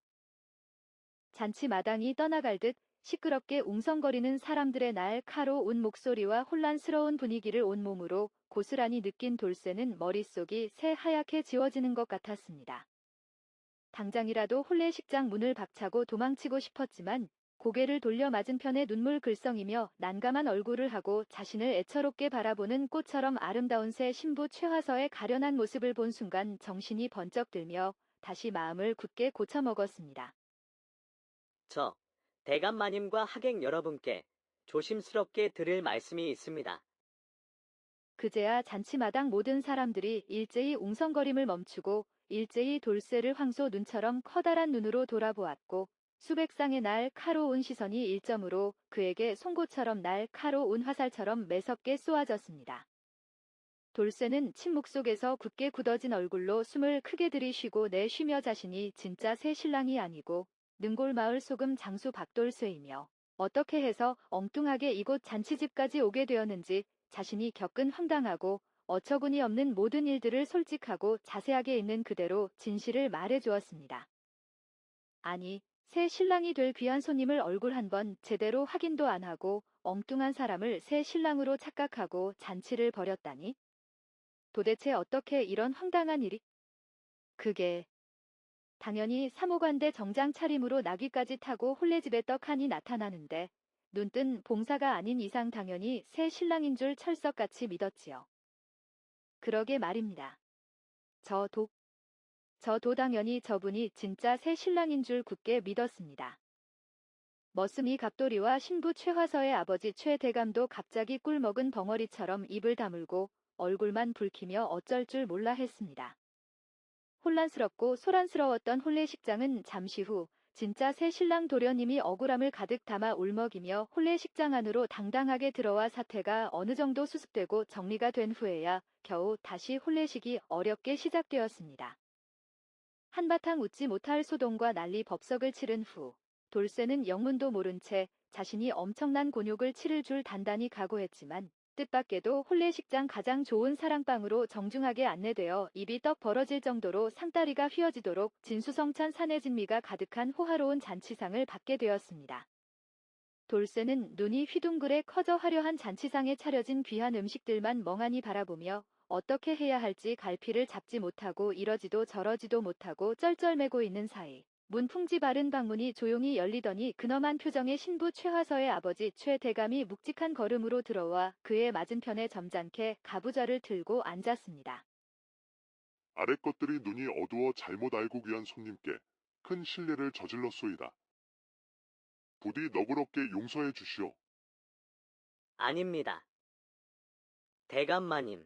잔치 마당이 떠나갈 듯 시끄럽게 웅성거리는 사람들의 날카로운 목소리와 혼란스러운 분위기를 온몸으로 고스란히 느낀 돌쇠는 머릿속이 새하얗게 지워지는 것 같았습니다. 당장이라도 혼례식장 문을 박차고 도망치고 싶었지만 고개를 돌려 맞은편에 눈물 글썽이며 난감한 얼굴을 하고 자신을 애처롭게 바라보는 꽃처럼 아름다운 새 신부 최화서의 가련한 모습을 본 순간 정신이 번쩍 들며 다시 마음을 굳게 고쳐먹었습니다. 저 대감마님과 하객 여러분께 조심스럽게 드릴 말씀이 있습니다. 그제야 잔치마당 모든 사람들이 일제히 웅성거림을 멈추고 일제히 돌쇠를 황소 눈처럼 커다란 눈으로 돌아보았고 수백 쌍의 날카로운 시선이 일점으로 그에게 송곳처럼 날카로운 화살처럼 매섭게 쏘아졌습니다. 돌쇠는 침묵 속에서 굳게 굳어진 얼굴로 숨을 크게 들이쉬고 내쉬며 자신이 진짜 새 신랑이 아니고 능골마을 소금 장수 박돌쇠이며 어떻게 해서 엉뚱하게 이곳 잔치집까지 오게 되었는지 자신이 겪은 황당하고 어처구니 없는 모든 일들을 솔직하고 자세하게 있는 그대로 진실을 말해주었습니다. 아니, 새 신랑이 될 귀한 손님을 얼굴 한번 제대로 확인도 안 하고 엉뚱한 사람을 새 신랑으로 착각하고 잔치를 벌였다니? 도대체 어떻게 이런 황당한 일이? 그게 당연히 사모관대 정장 차림으로 나귀까지 타고 혼례집에 떡하니 나타나는데 눈뜬 봉사가 아닌 이상 당연히 새 신랑인 줄 철석같이 믿었지요. 그러게 말입니다. 저도 당연히 저분이 진짜 새 신랑인 줄 굳게 믿었습니다. 머슴이 갑돌이와 신부 최화서의 아버지 최대감도 갑자기 꿀먹은 벙어리처럼 입을 다물고 얼굴만 붉히며 어쩔 줄 몰라 했습니다. 혼란스럽고 소란스러웠던 혼례식장은 잠시 후 진짜 새 신랑 도련님이 억울함을 가득 담아 울먹이며 혼례식장 안으로 당당하게 들어와 사태가 어느 정도 수습되고 정리가 된 후에야 겨우 다시 혼례식이 어렵게 시작되었습니다. 한바탕 웃지 못할 소동과 난리 법석을 치른 후 돌쇠는 영문도 모른 채 자신이 엄청난 곤욕을 치를 줄 단단히 각오했지만 뜻밖에도 혼례식장 가장 좋은 사랑방으로 정중하게 안내되어 입이 떡 벌어질 정도로 상다리가 휘어지도록 진수성찬 사내진미가 가득한 호화로운 잔치상을 받게 되었습니다. 돌쇠는 눈이 휘둥그레 커져 화려한 잔치상에 차려진 귀한 음식들만 멍하니 바라보며 어떻게 해야 할지 갈피를 잡지 못하고 이러지도 저러지도 못하고 쩔쩔매고 있는 사이 문풍지 바른 방문이 조용히 열리더니 근엄한 표정의 신부 최화서의 아버지 최대감이 묵직한 걸음으로 들어와 그의 맞은편에 점잖게 가부좌를 들고 앉았습니다. 아래 것들이 눈이 어두워 잘못 알고 귀한 손님께 큰 실례를 저질렀소이다. 부디 너그럽게 용서해 주시오. 아닙니다. 대감마님.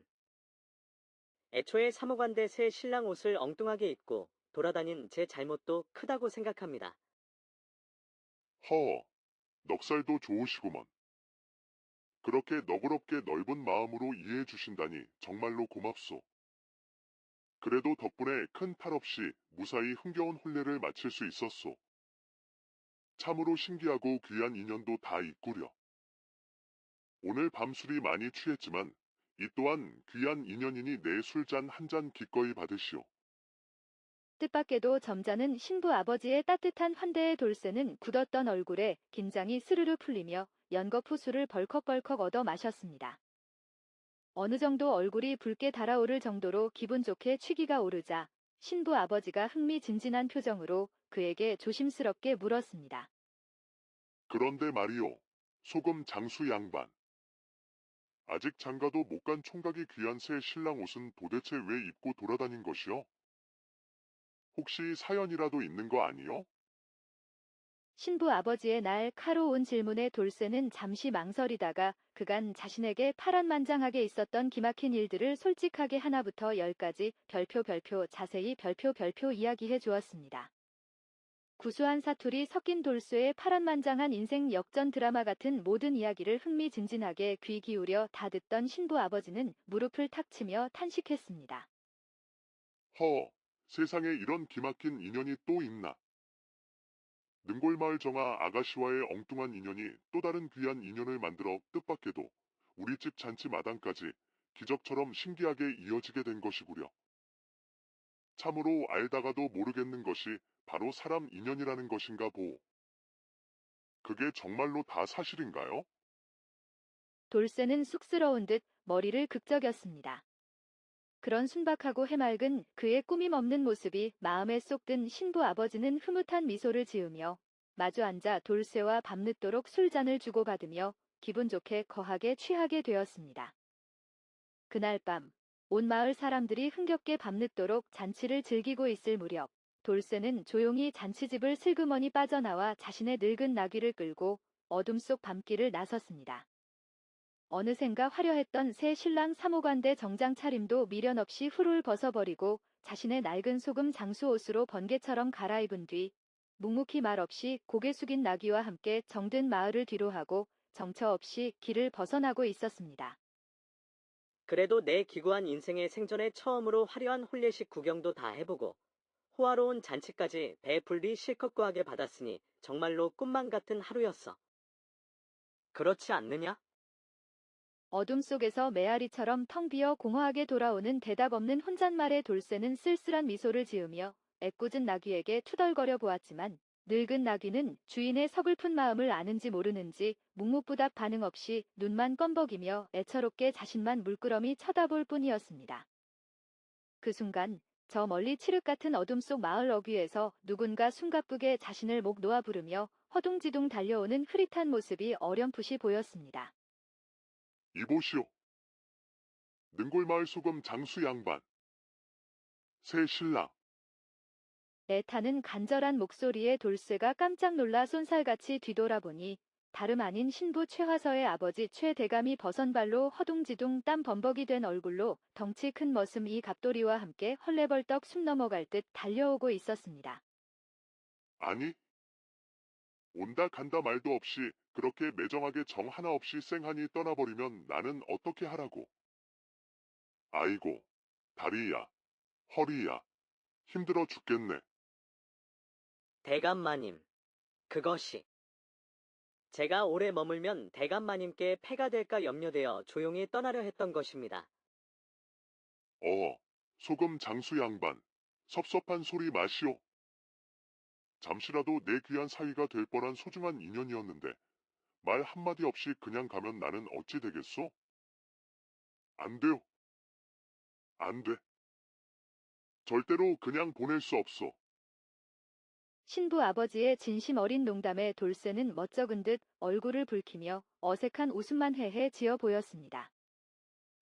애초에 사무관대 새 신랑 옷을 엉뚱하게 입고 돌아다닌 제 잘못도 크다고 생각합니다. 허, 넉살도 좋으시구먼. 그렇게 너그럽게 넓은 마음으로 이해해 주신다니 정말로 고맙소. 그래도 덕분에 큰 탈 없이 무사히 흥겨운 혼례를 마칠 수 있었소. 참으로 신기하고 귀한 인연도 다 있구려. 오늘 밤 술이 많이 취했지만 이 또한 귀한 인연이니 내 술잔 한 잔 기꺼이 받으시오. 뜻밖에도 점잖은 신부 아버지의 따뜻한 환대의 돌쇠는 굳었던 얼굴에 긴장이 스르르 풀리며 연거푸 술을 벌컥벌컥 얻어 마셨습니다. 어느 정도 얼굴이 붉게 달아오를 정도로 기분 좋게 취기가 오르자 신부 아버지가 흥미진진한 표정으로 그에게 조심스럽게 물었습니다. 그런데 말이오, 소금 장수 양반. 아직 장가도 못 간 총각이 귀한 새 신랑 옷은 도대체 왜 입고 돌아다닌 것이오? 혹시 사연이라도 있는 거 아니오? 신부 아버지의 날카로운 질문에 돌쇠는 잠시 망설이다가 그간 자신에게 파란만장하게 있었던 기막힌 일들을 솔직하게 하나부터 열까지 별표 자세히 별표 이야기해 주었습니다. 구수한 사투리 섞인 돌쇠의 파란만장한 인생 역전 드라마 같은 모든 이야기를 흥미진진하게 귀 기울여 다 듣던 신부 아버지는 무릎을 탁 치며 탄식했습니다. 허, 세상에 이런 기막힌 인연이 또 있나? 능골마을 정아 아가씨와의 엉뚱한 인연이 또 다른 귀한 인연을 만들어 뜻밖에도 우리 집 잔치 마당까지 기적처럼 신기하게 이어지게 된 것이구려. 참으로 알다가도 모르겠는 것이 바로 사람 인연이라는 것인가 보. 그게 정말로 다 사실인가요? 돌쇠는 쑥스러운 듯 머리를 극적였습니다. 그런 순박하고 해맑은 그의 꾸밈 없는 모습이 마음에 쏙 든 신부 아버지는 흐뭇한 미소를 지으며 마주 앉아 돌쇠와 밤늦도록 술잔을 주고받으며 기분 좋게 거하게 취하게 되었습니다. 그날 밤, 온 마을 사람들이 흥겹게 밤늦도록 잔치를 즐기고 있을 무렵, 돌쇠는 조용히 잔치집을 슬그머니 빠져나와 자신의 늙은 나귀를 끌고 어둠 속 밤길을 나섰습니다. 어느샌가 화려했던 새 신랑 사모관대 정장 차림도 미련 없이 훌훌 벗어버리고 자신의 낡은 소금 장수 옷으로 번개처럼 갈아입은 뒤 묵묵히 말 없이 고개 숙인 나귀와 함께 정든 마을을 뒤로하고 정처 없이 길을 벗어나고 있었습니다. 그래도 내 기구한 인생의 생전에 처음으로 화려한 혼례식 구경도 다 해보고 호화로운 잔치까지 배불리 실컷 구하게 받았으니 정말로 꿈만 같은 하루였어. 그렇지 않느냐? 어둠 속에서 메아리처럼 텅 비어 공허하게 돌아오는 대답 없는 혼잣말에 돌쇠는 쓸쓸한 미소를 지으며 애꿎은 나귀에게 투덜거려 보았지만 늙은 나귀는 주인의 서글픈 마음을 아는지 모르는지 묵묵부답 반응 없이 눈만 껌벅이며 애처롭게 자신만 물끄러미 쳐다볼 뿐이었습니다. 그 순간 저 멀리 칠흑 같은 어둠 속 마을 어귀에서 누군가 숨가쁘게 자신을 목 놓아 부르며 허둥지둥 달려오는 흐릿한 모습이 어렴풋이 보였습니다. 이보시오. 능골마을 소금 장수 양반. 새 신랑. 애타는 간절한 목소리에 돌쇠가 깜짝 놀라 쏜살같이 뒤돌아보니 다름 아닌 신부 최화서의 아버지 최대감이 버선발로 허둥지둥 땀 범벅이 된 얼굴로 덩치 큰 머슴 이 갑돌이와 함께 헐레벌떡 숨 넘어갈 듯 달려오고 있었습니다. 아니, 온다 간다 말도 없이 그렇게 매정하게 정 하나 없이 쌩하니 떠나버리면 나는 어떻게 하라고. 아이고, 다리야, 허리야, 힘들어 죽겠네. 대감마님. 그것이. 제가 오래 머물면 대감마님께 폐가 될까 염려되어 조용히 떠나려 했던 것입니다. 소금 장수 양반. 섭섭한 소리 마시오. 잠시라도 내 귀한 사위가 될 뻔한 소중한 인연이었는데 말 한마디 없이 그냥 가면 나는 어찌 되겠소? 안 돼요. 안 돼. 절대로 그냥 보낼 수 없어. 신부 아버지의 진심 어린 농담에 돌쇠는 멋쩍은 듯 얼굴을 붉히며 어색한 웃음만 헤헤 지어 보였습니다.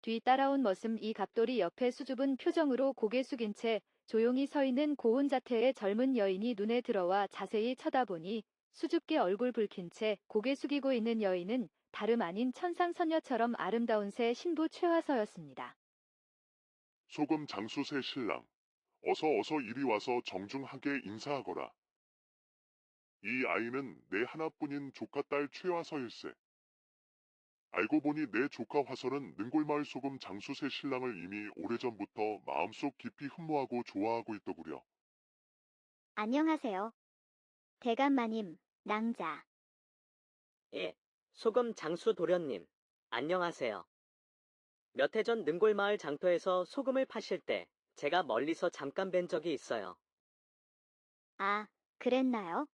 뒤 따라온 머슴 이 갑돌이 옆에 수줍은 표정으로 고개 숙인 채 조용히 서 있는 고운 자태의 젊은 여인이 눈에 들어와 자세히 쳐다보니 수줍게 얼굴 붉힌 채 고개 숙이고 있는 여인은 다름 아닌 천상선녀처럼 아름다운 새 신부 최화서였습니다. 소금 장수새 신랑, 어서 이리 와서 정중하게 인사하거라. 이 아이는 내 하나뿐인 조카딸 최화서일세. 알고 보니 내 조카 화서는 능골마을 소금 장수새 신랑을 이미 오래전부터 마음속 깊이 흠모하고 좋아하고 있더구려. 안녕하세요. 대감마님, 낭자. 예, 소금 장수 도련님, 안녕하세요. 몇 해 전 능골마을 장터에서 소금을 파실 때 제가 멀리서 잠깐 뵌 적이 있어요. 아, 그랬나요?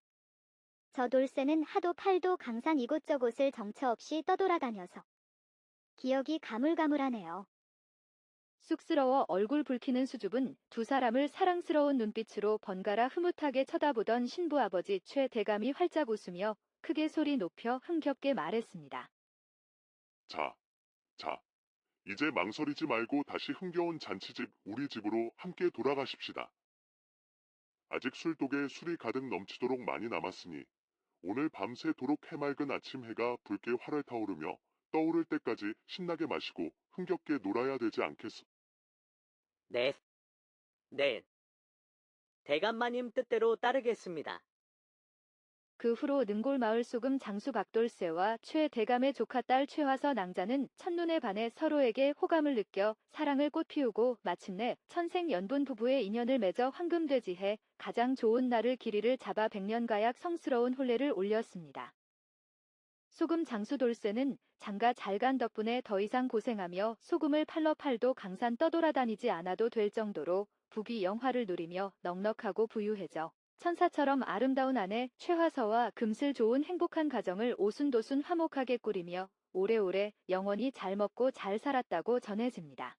저 돌쇠는 하도 팔도 강산 이곳저곳을 정처 없이 떠돌아다녀서 기억이 가물가물하네요. 쑥스러워 얼굴 붉히는 수줍은 두 사람을 사랑스러운 눈빛으로 번갈아 흐뭇하게 쳐다보던 신부 아버지 최 대감이 활짝 웃으며 크게 소리 높여 흥겹게 말했습니다. 자, 자, 이제 망설이지 말고 다시 흥겨운 잔치집 우리 집으로 함께 돌아가십시다. 아직 술독에 술이 가득 넘치도록 많이 남았으니 오늘 밤새도록 해맑은 아침 해가 붉게 활을 타오르며 떠오를 때까지 신나게 마시고 흥겹게 놀아야 되지 않겠소. 네, 네. 대감마님 뜻대로 따르겠습니다. 그 후로 능골마을 소금 장수 박돌쇠와 최 대감의 조카딸 최화서 낭자는 첫눈에 반해 서로에게 호감을 느껴 사랑을 꽃피우고 마침내 천생연분 부부의 인연을 맺어 황금돼지해 가장 좋은 날을 길이를 잡아 백년가약 성스러운 혼례를 올렸습니다. 소금 장수 돌쇠는 장가 잘 간 덕분에 더 이상 고생하며 소금을 팔러 팔도 강산 떠돌아다니지 않아도 될 정도로 부귀 영화를 누리며 넉넉하고 부유해져 천사처럼 아름다운 아내 최화서와 금슬 좋은 행복한 가정을 오순도순 화목하게 꾸리며 오래오래 영원히 잘 먹고 잘 살았다고 전해집니다.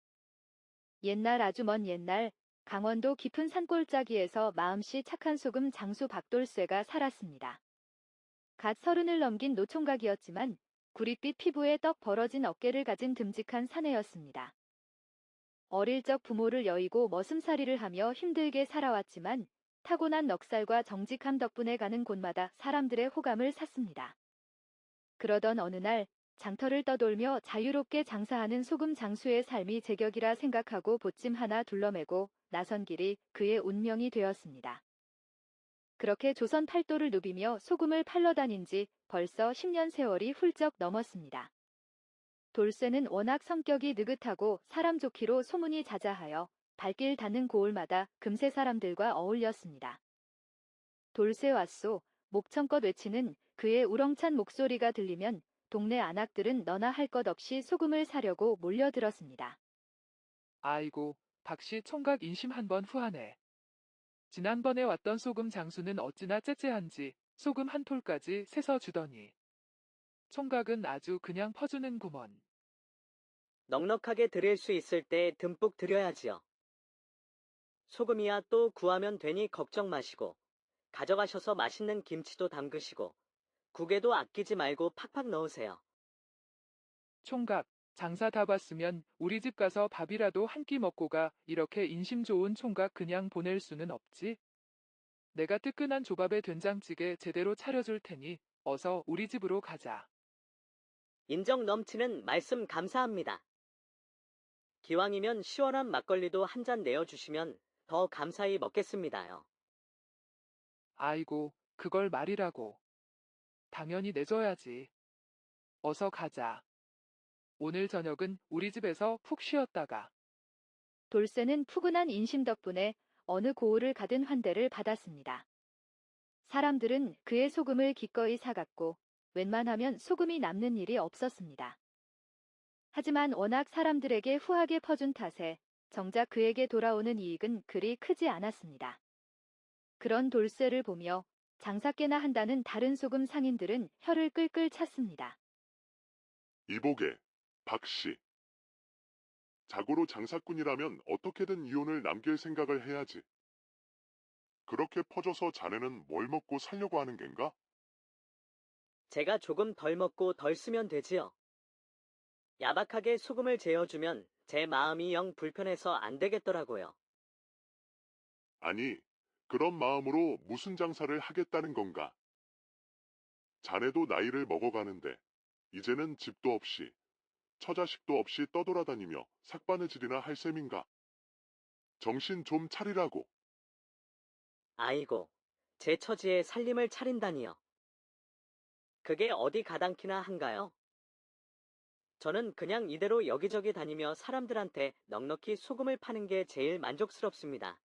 옛날 아주 먼 옛날 강원도 깊은 산골짜기에서 마음씨 착한 소금 장수 박돌쇠가 살았습니다. 갓 서른을 넘긴 노총각이었지만 구릿빛 피부에 떡 벌어진 어깨를 가진 듬직한 사내였습니다. 어릴 적 부모를 여의고 머슴살이를 하며 힘들게 살아왔지만 타고난 넉살과 정직함 덕분에 가는 곳마다 사람들의 호감을 샀습니다. 그러던 어느 날 장터를 떠돌며 자유롭게 장사하는 소금 장수의 삶이 제격이라 생각하고 보찜 하나 둘러매고 나선 길이 그의 운명이 되었습니다. 그렇게 조선 팔도를 누비며 소금을 팔러 다닌 지 벌써 10년 세월이 훌쩍 넘었습니다. 돌쇠는 워낙 성격이 느긋하고 사람 좋기로 소문이 자자하여 발길 닿는 고을마다 금세 사람들과 어울렸습니다. 돌쇠 왔소, 목청껏 외치는 그의 우렁찬 목소리가 들리면 동네 안악들은 너나 할 것 없이 소금을 사려고 몰려들었습니다. 아이고, 박씨 총각 인심 한 번 후하네. 지난번에 왔던 소금 장수는 어찌나 째째한지 소금 한 톨까지 세서 주더니. 총각은 아주 그냥 퍼주는구먼. 넉넉하게 드릴 수 있을 때 듬뿍 드려야지요. 소금이야 또 구하면 되니 걱정 마시고 가져가셔서 맛있는 김치도 담그시고 국에도 아끼지 말고 팍팍 넣으세요. 총각, 장사 다 봤으면 우리 집 가서 밥이라도 한 끼 먹고 가. 이렇게 인심 좋은 총각 그냥 보낼 수는 없지. 내가 뜨끈한 조밥에 된장찌개 제대로 차려줄 테니 어서 우리 집으로 가자. 인정 넘치는 말씀 감사합니다. 기왕이면 시원한 막걸리도 한 잔 내어주시면 더 감사히 먹겠습니다요. 아이고, 그걸 말이라고. 당연히 내줘야지. 어서 가자. 오늘 저녁은 우리 집에서 푹 쉬었다가. 돌쇠는 푸근한 인심 덕분에 어느 고을을 가든 환대를 받았습니다. 사람들은 그의 소금을 기꺼이 사갔고 웬만하면 소금이 남는 일이 없었습니다. 하지만 워낙 사람들에게 후하게 퍼준 탓에 정작 그에게 돌아오는 이익은 그리 크지 않았습니다. 그런 돌쇠를 보며 장사께나 한다는 다른 소금 상인들은 혀를 끌끌 찼습니다. 이보게, 박씨. 자고로 장사꾼이라면 어떻게든 이혼을 남길 생각을 해야지. 그렇게 퍼져서 자네는 뭘 먹고 살려고 하는 겐가? 제가 조금 덜 먹고 덜 쓰면 되지요. 야박하게 소금을 재어주면 제 마음이 영 불편해서 안 되겠더라고요. 아니, 그런 마음으로 무슨 장사를 하겠다는 건가? 자네도 나이를 먹어가는데, 이제는 집도 없이, 처자식도 없이 떠돌아다니며 삭바느질이나 할 셈인가? 정신 좀 차리라고. 아이고, 제 처지에 살림을 차린다니요. 그게 어디 가당키나 한가요? 저는 그냥 이대로 여기저기 다니며 사람들한테 넉넉히 소금을 파는 게 제일 만족스럽습니다.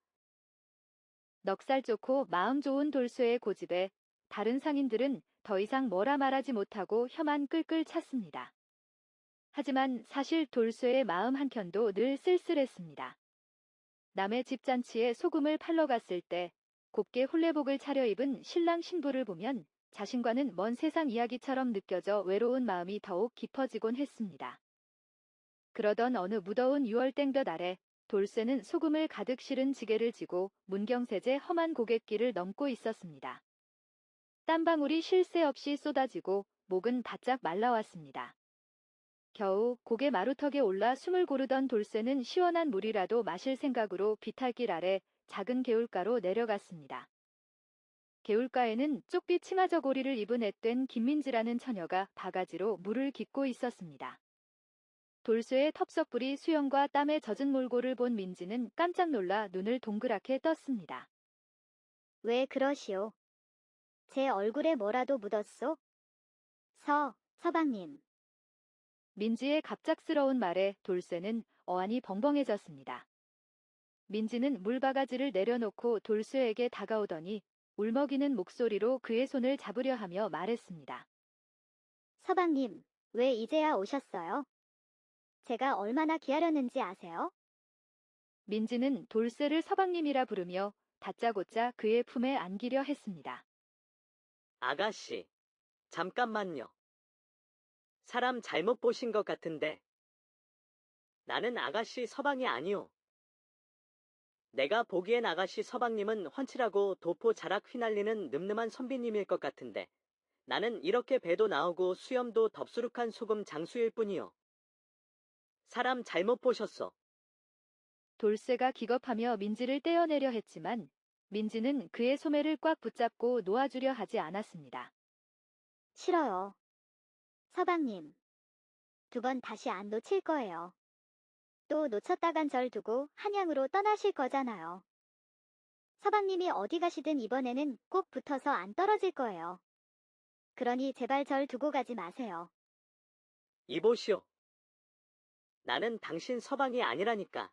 넉살 좋고 마음 좋은 돌쇠의 고집에 다른 상인들은 더 이상 뭐라 말하지 못하고 혀만 끌끌 찼습니다. 하지만 사실 돌쇠의 마음 한켠도 늘 쓸쓸했습니다. 남의 집 잔치에 소금을 팔러 갔을 때 곱게 혼례복을 차려입은 신랑 신부를 보면 자신과는 먼 세상 이야기처럼 느껴져 외로운 마음이 더욱 깊어지곤 했습니다. 그러던 어느 무더운 6월 땡볕 아래 돌쇠는 소금을 가득 실은 지게를 지고 문경세제 험한 고갯길을 넘고 있었습니다. 땀방울이 쉴 새 없이 쏟아지고 목은 바짝 말라왔습니다. 겨우 고개 마루턱에 올라 숨을 고르던 돌쇠는 시원한 물이라도 마실 생각으로 비탈길 아래 작은 개울가로 내려갔습니다. 개울가에는 쪽빛 치마저고리를 입은 앳된 김민지라는 처녀가 바가지로 물을 깃고 있었습니다. 돌쇠의 텁석불이 수염과 땀에 젖은 몰골을 본 민지는 깜짝 놀라 눈을 동그랗게 떴습니다. 왜 그러시오? 제 얼굴에 뭐라도 묻었소? 서방님. 민지의 갑작스러운 말에 돌쇠는 어안이 벙벙해졌습니다. 민지는 물바가지를 내려놓고 돌쇠에게 다가오더니 울먹이는 목소리로 그의 손을 잡으려 하며 말했습니다. 서방님, 왜 이제야 오셨어요? 제가 얼마나 기다렸는지 아세요? 민지는 돌쇠를 서방님이라 부르며 다짜고짜 그의 품에 안기려 했습니다. 아가씨, 잠깐만요. 사람 잘못 보신 것 같은데. 나는 아가씨 서방이 아니오. 내가 보기엔 아가씨 서방님은 훤칠하고 도포 자락 휘날리는 늠름한 선비님일 것 같은데. 나는 이렇게 배도 나오고 수염도 덥수룩한 소금 장수일 뿐이요. 사람 잘못 보셨어. 돌쇠가 기겁하며 민지를 떼어내려 했지만 민지는 그의 소매를 꽉 붙잡고 놓아주려 하지 않았습니다. 싫어요. 서방님. 2번 다시 안 놓칠 거예요. 또 놓쳤다간 절 두고 한양으로 떠나실 거잖아요. 서방님이 어디 가시든 이번에는 꼭 붙어서 안 떨어질 거예요. 그러니 제발 절 두고 가지 마세요. 이보시오. 나는 당신 서방이 아니라니까.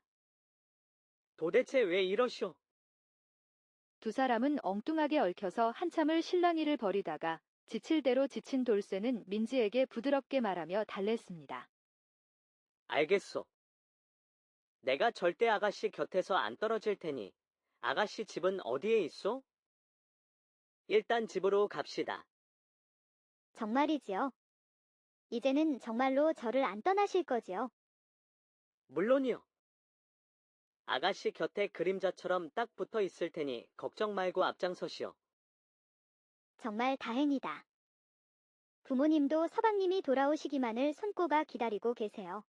도대체 왜 이러시오? 두 사람은 엉뚱하게 얽혀서 한참을 실랑이를 벌이다가 지칠 대로 지친 돌쇠는 민지에게 부드럽게 말하며 달랬습니다. 알겠소. 내가 절대 아가씨 곁에서 안 떨어질 테니 아가씨 집은 어디에 있소? 일단 집으로 갑시다. 정말이지요? 이제는 정말로 저를 안 떠나실 거지요? 물론이요. 아가씨 곁에 그림자처럼 딱 붙어 있을 테니 걱정 말고 앞장서시오. 정말 다행이다. 부모님도 서방님이 돌아오시기만을 손꼽아 기다리고 계세요.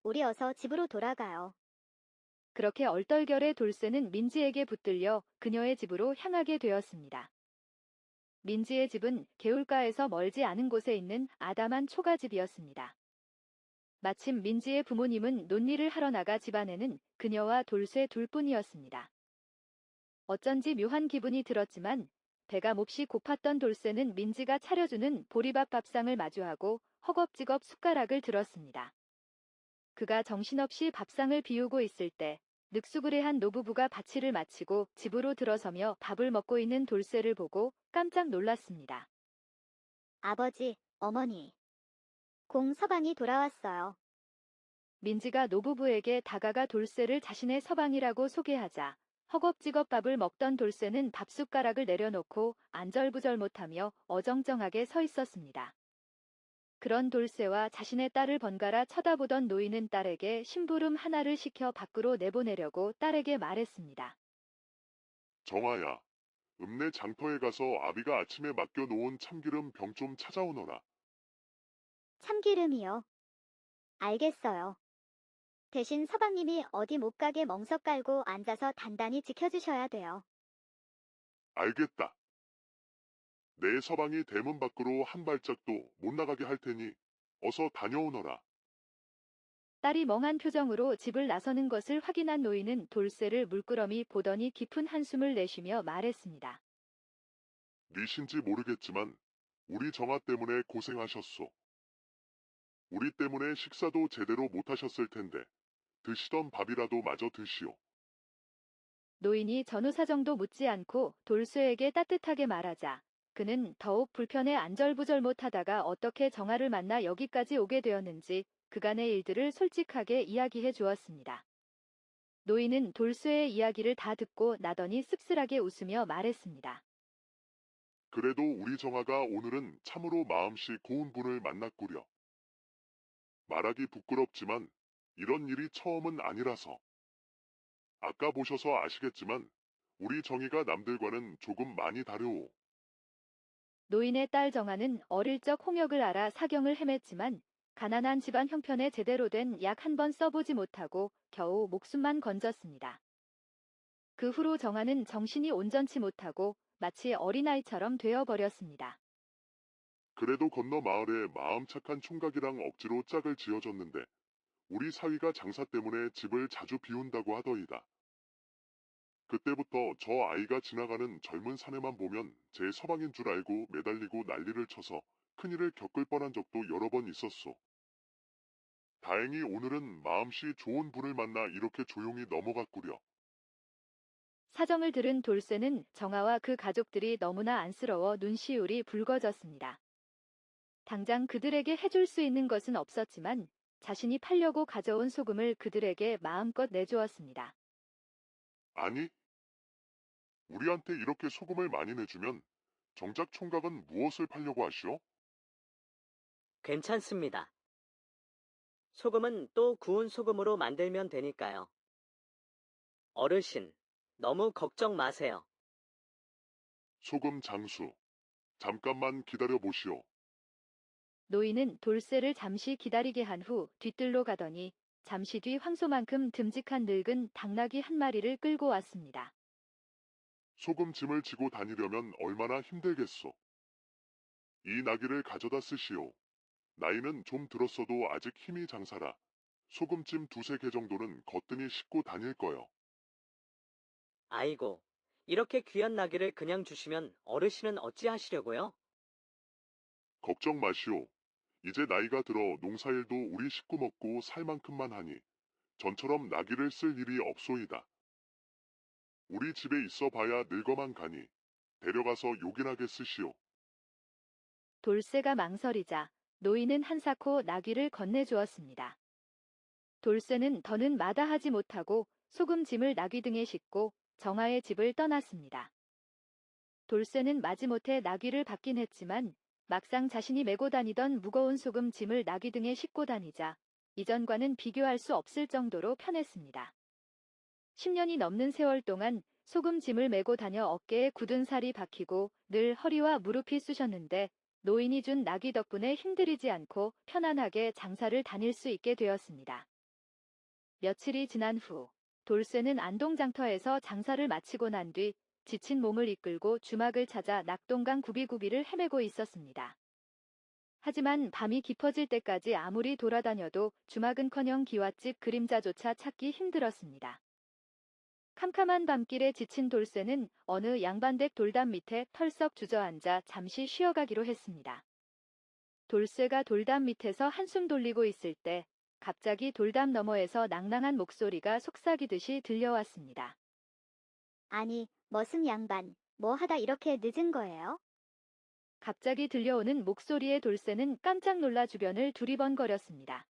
우리 어서 집으로 돌아가요. 그렇게 얼떨결에 돌쇠는 민지에게 붙들려 그녀의 집으로 향하게 되었습니다. 민지의 집은 개울가에서 멀지 않은 곳에 있는 아담한 초가집이었습니다. 마침 민지의 부모님은 논일을 하러 나가 집안에는 그녀와 돌쇠 둘뿐이었습니다. 어쩐지 묘한 기분이 들었지만 배가 몹시 고팠던 돌쇠는 민지가 차려주는 보리밥 밥상을 마주하고 허겁지겁 숟가락을 들었습니다. 그가 정신없이 밥상을 비우고 있을 때 늑수그레한 노부부가 밭일을 마치고 집으로 들어서며 밥을 먹고 있는 돌쇠를 보고 깜짝 놀랐습니다. 아버지, 어머니. 공 서방이 돌아왔어요. 민지가 노부부에게 다가가 돌쇠를 자신의 서방이라고 소개하자 허겁지겁 밥을 먹던 돌쇠는 밥숟가락을 내려놓고 안절부절 못하며 어정쩡하게 서 있었습니다. 그런 돌쇠와 자신의 딸을 번갈아 쳐다보던 노인은 딸에게 심부름 하나를 시켜 밖으로 내보내려고 딸에게 말했습니다. 정아야, 읍내 장터에 가서 아비가 아침에 맡겨놓은 참기름 병 좀 찾아오너라. 참기름이요. 알겠어요. 대신 서방님이 어디 못 가게 멍석 깔고 앉아서 단단히 지켜주셔야 돼요. 알겠다. 내 서방이 대문 밖으로 한 발짝도 못 나가게 할 테니 어서 다녀오너라. 딸이 멍한 표정으로 집을 나서는 것을 확인한 노인은 돌쇠를 물끄러미 보더니 깊은 한숨을 내쉬며 말했습니다. 니신지 모르겠지만 우리 정아 때문에 고생하셨소. 우리 때문에 식사도 제대로 못하셨을 텐데 드시던 밥이라도 마저 드시오. 노인이 전후 사정도 묻지 않고 돌쇠에게 따뜻하게 말하자 그는 더욱 불편해 안절부절 못하다가 어떻게 정아를 만나 여기까지 오게 되었는지 그간의 일들을 솔직하게 이야기해 주었습니다. 노인은 돌쇠의 이야기를 다 듣고 나더니 씁쓸하게 웃으며 말했습니다. 그래도 우리 정아가 오늘은 참으로 마음씨 고운 분을 만났구려. 말하기 부끄럽지만 이런 일이 처음은 아니라서. 아까 보셔서 아시겠지만 우리 정이가 남들과는 조금 많이 다르오. 노인의 딸 정아는 어릴 적 홍역을 알아 사경을 헤맸지만 가난한 집안 형편에 제대로 된 약 한 번 써보지 못하고 겨우 목숨만 건졌습니다. 그 후로 정아는 정신이 온전치 못하고 마치 어린아이처럼 되어버렸습니다. 그래도 건너 마을에 마음 착한 총각이랑 억지로 짝을 지어줬는데 우리 사위가 장사 때문에 집을 자주 비운다고 하더이다. 그때부터 저 아이가 지나가는 젊은 사내만 보면 제 서방인 줄 알고 매달리고 난리를 쳐서 큰일을 겪을 뻔한 적도 여러 번 있었소. 다행히 오늘은 마음씨 좋은 분을 만나 이렇게 조용히 넘어갔구려. 사정을 들은 돌쇠는 정아와 그 가족들이 너무나 안쓰러워 눈시울이 붉어졌습니다. 당장 그들에게 해줄 수 있는 것은 없었지만 자신이 팔려고 가져온 소금을 그들에게 마음껏 내주었습니다. 아니, 우리한테 이렇게 소금을 많이 내주면 정작 총각은 무엇을 팔려고 하시오? 괜찮습니다. 소금은 또 구운 소금으로 만들면 되니까요. 어르신, 너무 걱정 마세요. 소금 장수. 잠깐만 기다려 보시오. 노인은 돌쇠를 잠시 기다리게 한 후 뒤뜰로 가더니 잠시 뒤 황소만큼 듬직한 늙은 당나귀 한 마리를 끌고 왔습니다. 소금 짐을 지고 다니려면 얼마나 힘들겠소. 이 나귀를 가져다 쓰시오. 나이는 좀 들었어도 아직 힘이 장사라. 소금찜 두세 개 정도는 거뜬히 싣고 다닐 거요. 아이고, 이렇게 귀한 나귀를 그냥 주시면 어르신은 어찌하시려고요? 걱정 마시오. 이제 나이가 들어 농사일도 우리 식구 먹고 살 만큼만 하니 전처럼 나귀를 쓸 일이 없소이다. 우리 집에 있어 봐야 늙어만 가니 데려가서 요긴하게 쓰시오. 돌쇠가 망설이자 노인은 한사코 나귀를 건네주었습니다. 돌쇠는 더는 마다하지 못하고 소금 짐을 나귀 등에 싣고 정아의 집을 떠났습니다. 돌쇠는 마지못해 나귀를 받긴 했지만 막상 자신이 메고 다니던 무거운 소금 짐을 나귀 등에 싣고 다니자 이전과는 비교할 수 없을 정도로 편했습니다. 10년이 넘는 세월 동안 소금 짐을 메고 다녀 어깨에 굳은 살이 박히고 늘 허리와 무릎이 쑤셨는데 노인이 준 나귀 덕분에 힘들이지 않고 편안하게 장사를 다닐 수 있게 되었습니다. 며칠이 지난 후 돌쇠는 안동장터에서 장사를 마치고 난 뒤 지친 몸을 이끌고 주막을 찾아 낙동강 구비구비를 헤매고 있었습니다. 하지만 밤이 깊어질 때까지 아무리 돌아다녀도 주막은커녕 기와집 그림자조차 찾기 힘들었습니다. 캄캄한 밤길에 지친 돌쇠는 어느 양반댁 돌담 밑에 털썩 주저앉아 잠시 쉬어가기로 했습니다. 돌쇠가 돌담 밑에서 한숨 돌리고 있을 때 갑자기 돌담 너머에서 낭낭한 목소리가 속삭이듯이 들려왔습니다. 아니, 머슴 양반, 뭐 하다 이렇게 늦은 거예요? 갑자기 들려오는 목소리에 돌쇠는 깜짝 놀라 주변을 두리번거렸습니다.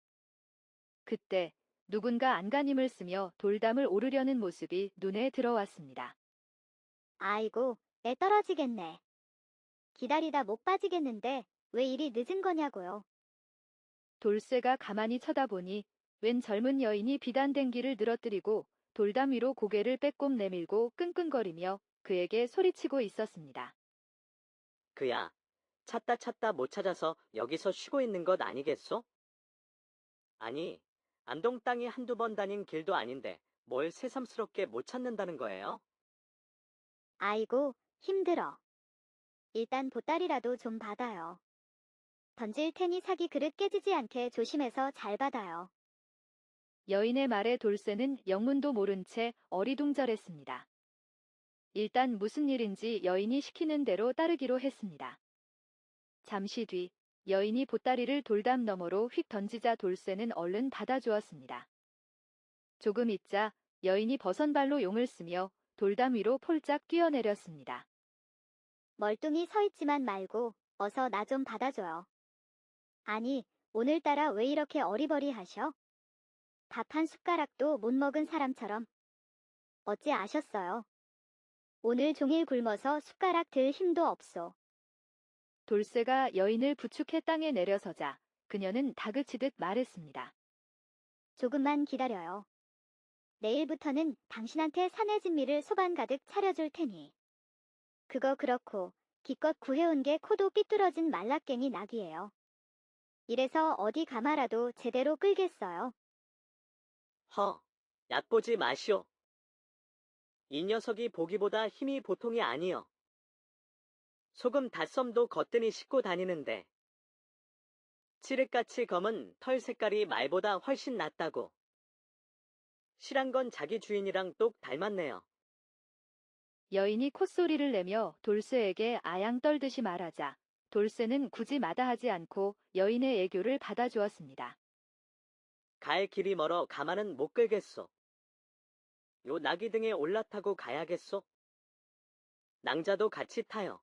그때 누군가 안간힘을 쓰며 돌담을 오르려는 모습이 눈에 들어왔습니다. 아이고, 애 떨어지겠네. 기다리다 못 빠지겠는데 왜 이리 늦은 거냐고요. 돌쇠가 가만히 쳐다보니 웬 젊은 여인이 비단댕기를 늘어뜨리고 돌담 위로 고개를 빼꼼 내밀고 끙끙거리며 그에게 소리치고 있었습니다. 그야, 찾다 못 찾아서 여기서 쉬고 있는 것 아니겠소? 아니, 안동 땅이 한두 번 다닌 길도 아닌데 뭘 새삼스럽게 못 찾는다는 거예요? 아이고, 힘들어. 일단 보따리라도 좀 받아요. 던질 테니 사기 그릇 깨지지 않게 조심해서 잘 받아요. 여인의 말에 돌쇠는 영문도 모른 채 어리둥절했습니다. 일단 무슨 일인지 여인이 시키는 대로 따르기로 했습니다. 잠시 뒤 여인이 보따리를 돌담 너머로 휙 던지자 돌쇠는 얼른 받아주었습니다. 조금 있자 여인이 버선발로 용을 쓰며 돌담 위로 폴짝 뛰어내렸습니다. 멀뚱히 서 있지만 말고 어서 나 좀 받아줘요. 아니, 오늘따라 왜 이렇게 어리버리하셔? 밥 한 숟가락도 못 먹은 사람처럼. 어찌 아셨어요? 오늘 종일 굶어서 숟가락 들 힘도 없소. 돌쇠가 여인을 부축해 땅에 내려서자 그녀는 다그치듯 말했습니다. 조금만 기다려요. 내일부터는 당신한테 산의 진미를 소반 가득 차려줄 테니. 그거 그렇고 기껏 구해온 게 코도 삐뚤어진 말라깽이 낙이에요. 이래서 어디 가마라도 제대로 끌겠어요. 허, 얕보지 마시오. 이 녀석이 보기보다 힘이 보통이 아니여. 소금 닷섬도 거뜬히 싣고 다니는데 칠흑같이 검은 털 색깔이 말보다 훨씬 낫다고. 실한 건 자기 주인이랑 똑 닮았네요. 여인이 콧소리를 내며 돌쇠에게 아양 떨듯이 말하자 돌쇠는 굳이 마다하지 않고 여인의 애교를 받아주었습니다. 갈 길이 멀어 가마는 못 끌겠소. 요 나귀 등에 올라타고 가야겠소. 낭자도 같이 타요.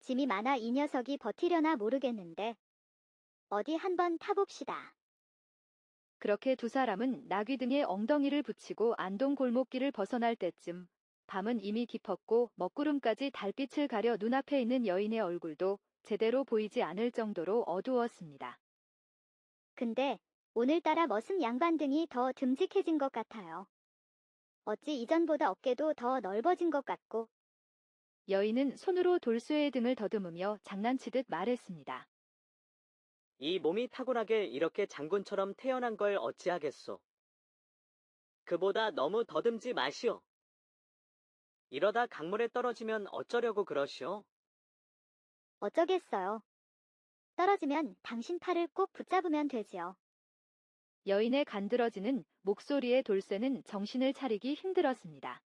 짐이 많아 이 녀석이 버티려나 모르겠는데. 어디 한번 타봅시다. 그렇게 두 사람은 나귀 등에 엉덩이를 붙이고 안동 골목길을 벗어날 때쯤 밤은 이미 깊었고 먹구름까지 달빛을 가려 눈앞에 있는 여인의 얼굴도 제대로 보이지 않을 정도로 어두웠습니다. 근데 오늘따라 머슴 양반 등이 더 듬직해진 것 같아요. 어찌 이전보다 어깨도 더 넓어진 것 같고. 여인은 손으로 돌쇠의 등을 더듬으며 장난치듯 말했습니다. 이 몸이 타고나게 이렇게 장군처럼 태어난 걸 어찌하겠소. 그보다 너무 더듬지 마시오. 이러다 강물에 떨어지면 어쩌려고 그러시오. 어쩌겠어요. 떨어지면 당신 팔을 꼭 붙잡으면 되지요. 여인의 간드러지는 목소리에 돌쇠는 정신을 차리기 힘들었습니다.